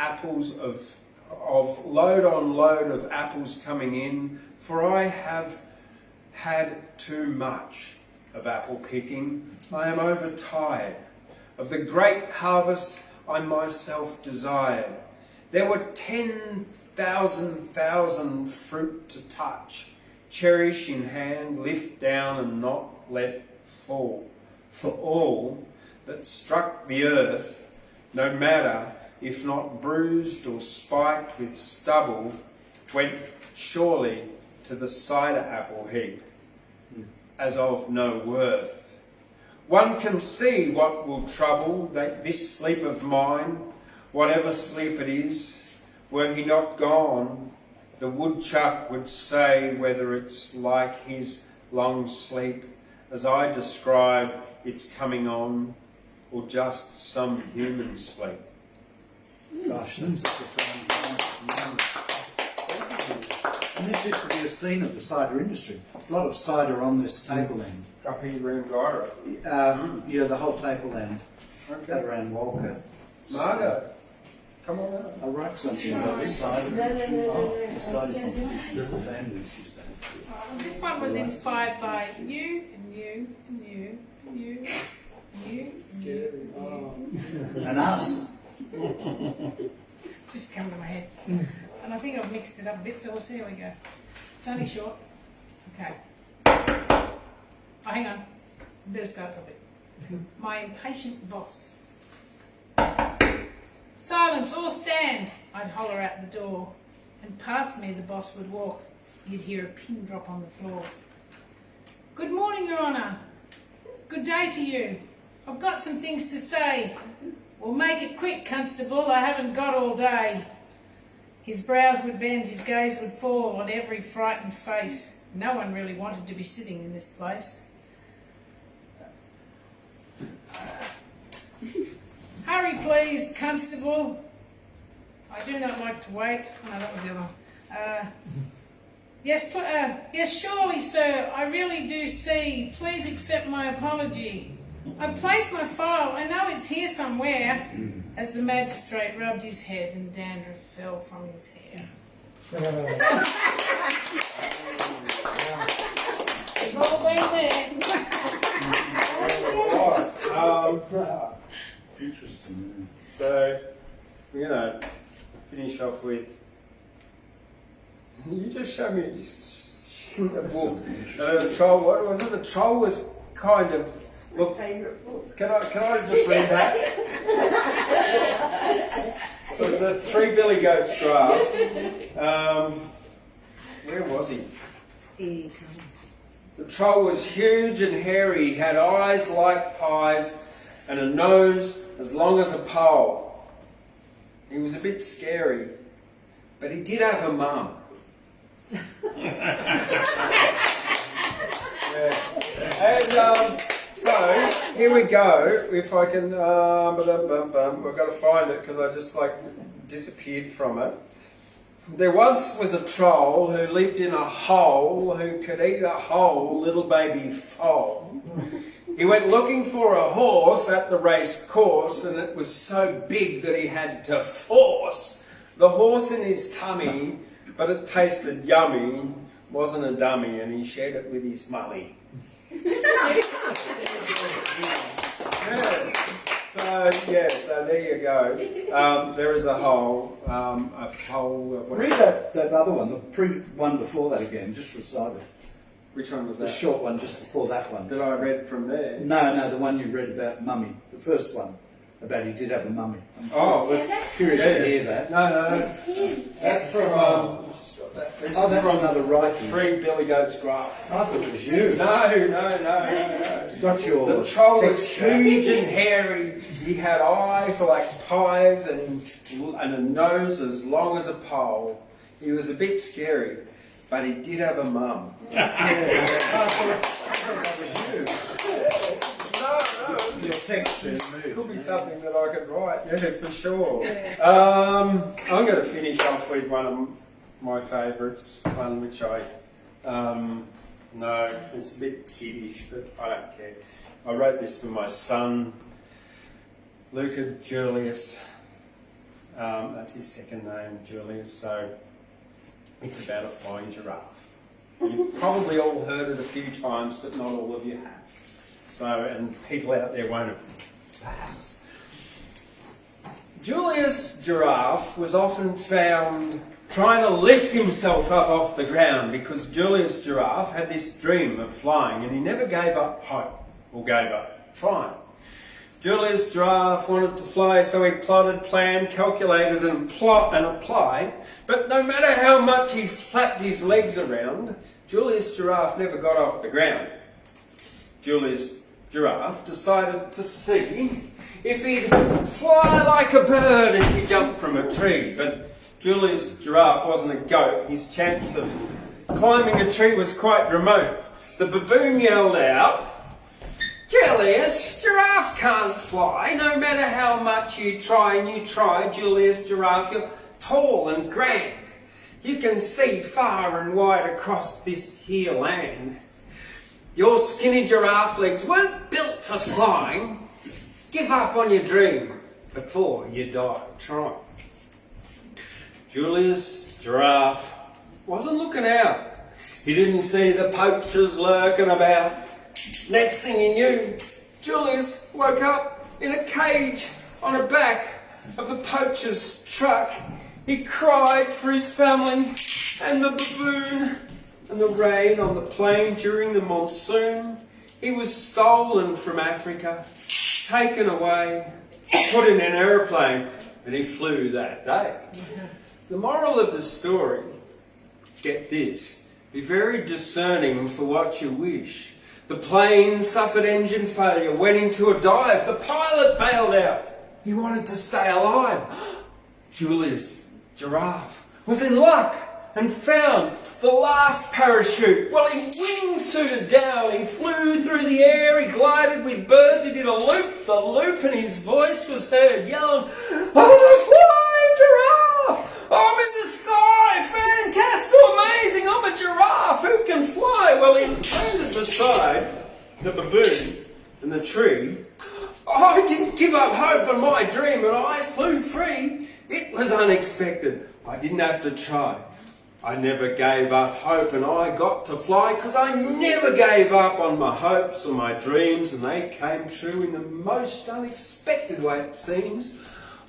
load of apples coming in, for I have had too much of apple picking. I am overtired of the great harvest I myself desired. There were 10,000 fruit to touch, cherish in hand, lift down and not let fall. For all that struck the earth, no matter if not bruised or spiked with stubble, went surely to the cider apple heap, as of no worth. One can see what will trouble this sleep of mine, whatever sleep it is. Were he not gone, the woodchuck would say whether it's like his long sleep, as I describe its coming on, or just some human sleep. Gosh, that's such a fun. And this this used to be a scene of the cider industry. A lot of cider on this tableland. Up here around Gyro. Yeah, the whole tableland. Okay. That around Walker. Margot, come on out. I wrote something about the cider. The cider competitions the families used to have. This one was inspired by you and you and you and you and you and you. And us. Just come to my head. And I think I've mixed it up a bit, so we'll see how we go. It's only short. Okay. Oh, hang on. Better start a bit. My impatient boss. Silence, all stand! I'd holler out the door. And past me the boss would walk. You'd hear a pin drop on the floor. Good morning, Your Honour. Good day to you. I've got some things to say. Well, make it quick, Constable. I haven't got all day. His brows would bend, his gaze would fall on every frightened face. No one really wanted to be sitting in this place. Hurry, please, Constable. I do not like to wait. No, that was the other one. Yes, surely, sir. I really do see. Please accept my apology. I've placed my file. I know it's here somewhere. As the magistrate rubbed his head and dandruff fell from his hair. We've all been there. Interesting. So, we're going to finish off with. You just showed me a book. The troll. What was it? The troll was kind of. Look, can I just read that? So the Three Billy Goats draft. Where was he? The troll was huge and hairy. He had eyes like pies and a nose as long as a pole. He was a bit scary, but he did have a mum. Yeah. And so here we go. If I can, we've got to find it because I just disappeared from it. There once was a troll who lived in a hole who could eat a whole little baby foal. He went looking for a horse at the race course, and it was so big that he had to force the horse in his tummy, but it tasted yummy, wasn't a dummy, and he shared it with his mummy. So there you go. There is a hole. Read that other one, the one before that again, just recite it. Which one was The that? short one just before that one. That I read from there. No, the one you read about mummy. The first one about he did have a mummy. I'm curious to hear that. No, that's from. This is that's from another writing. Three Billy Goats graph. I thought it was you. No. It's got your The troll was texture. huge and hairy. He had eyes like pies and a nose as long as a pole. He was a bit scary, but he did have a mum. I thought that was you. No. Your texture Could be something that I could write, yeah, for sure. I'm going to finish off with one of my favourites, one which I no, it's a bit kiddish, but I don't care. I wrote this for my son, Luca Julius. That's his second name, Julius. So it's about a flying giraffe. You've probably all heard it a few times, but not all of you have. So, and people out there won't have, perhaps. Julius Giraffe was often found trying to lift himself up off the ground because Julius Giraffe had this dream of flying and he never gave up hope or gave up trying. Julius Giraffe wanted to fly, so he plotted, planned, calculated and applied, but no matter how much he flapped his legs around, Julius Giraffe never got off the ground. Julius Giraffe decided to see if he'd fly like a bird if he jumped from a tree, but Julius Giraffe wasn't a goat. His chance of climbing a tree was quite remote. The baboon yelled out, "Julius, giraffes can't fly, no matter how much you try and you try, Julius Giraffe, you're tall and grand. you can see far and wide across this here land. Your skinny giraffe legs weren't built for flying. Give up on your dream before you die trying. Julius Giraffe wasn't looking out. He didn't see the poachers lurking about. Next thing he knew, Julius woke up in a cage on the back of the poacher's truck. He cried for his family and the baboon and the rain on the plain during the monsoon. He was stolen from Africa, taken away, put in an aeroplane, and he flew that day. The moral of the story, get this, be very discerning for what you wish. The plane suffered engine failure, went into a dive. The pilot bailed out. He wanted to stay alive. Julius Giraffe was in luck and found the last parachute. Well, he wingsuited down, he flew through the air, he glided with birds, he did a loop, the loop, and his voice was heard yelling, "I'm a flying giraffe! I'm in the sky! Fantastic, amazing! I'm a giraffe! Who can fly?" Well, he landed beside the baboon and the tree. I didn't give up hope on my dream and I flew free. It was unexpected. I didn't have to try. I never gave up hope and I got to fly because I never gave up on my hopes or my dreams, and they came true in the most unexpected way it seems.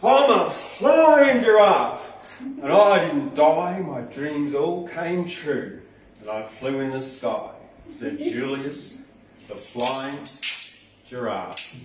I'm a flying giraffe and I didn't die. My dreams all came true and I flew in the sky, said Julius, the flying giraffe.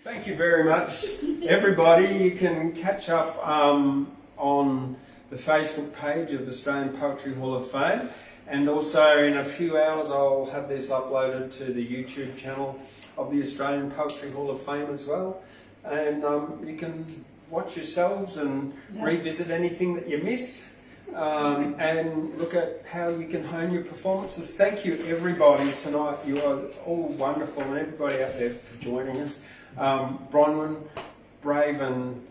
Thank you very much, everybody. You can catch up on the Facebook page of Australian Poetry Hall of Fame, and also in a few hours I'll have this uploaded to the YouTube channel of the Australian Poetry Hall of Fame as well, and you can watch yourselves and revisit anything that you missed. And look at how you can hone your performances. Thank you everybody tonight. You are all wonderful, and everybody out there for joining us. Bronwyn, brave and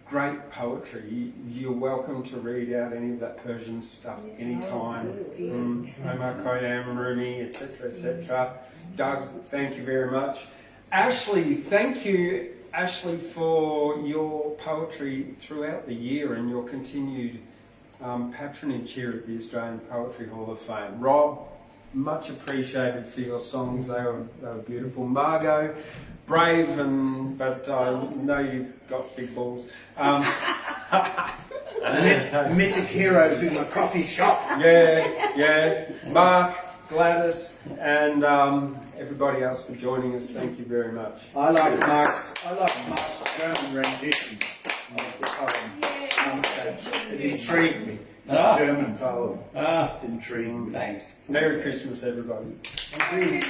great poetry. You're welcome to read out any of that Persian stuff anytime. Omar Khayyam, Rumi, etc., etc. Doug, thank you very much. Ashley, thank you, Ashley, for your poetry throughout the year and your continued patronage here at the Australian Poetry Hall of Fame. Rob, much appreciated for your songs. They were beautiful. Margot, brave, but I know you've got big balls. Mythic heroes in the coffee shop. Yeah. Mark, Gladys, and everybody else for joining us. Thank you very much. I like Mark's German rendition of the poem. It intrigued me. The German poem. It intrigued me. Thanks. Merry Christmas, everybody. Thank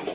you.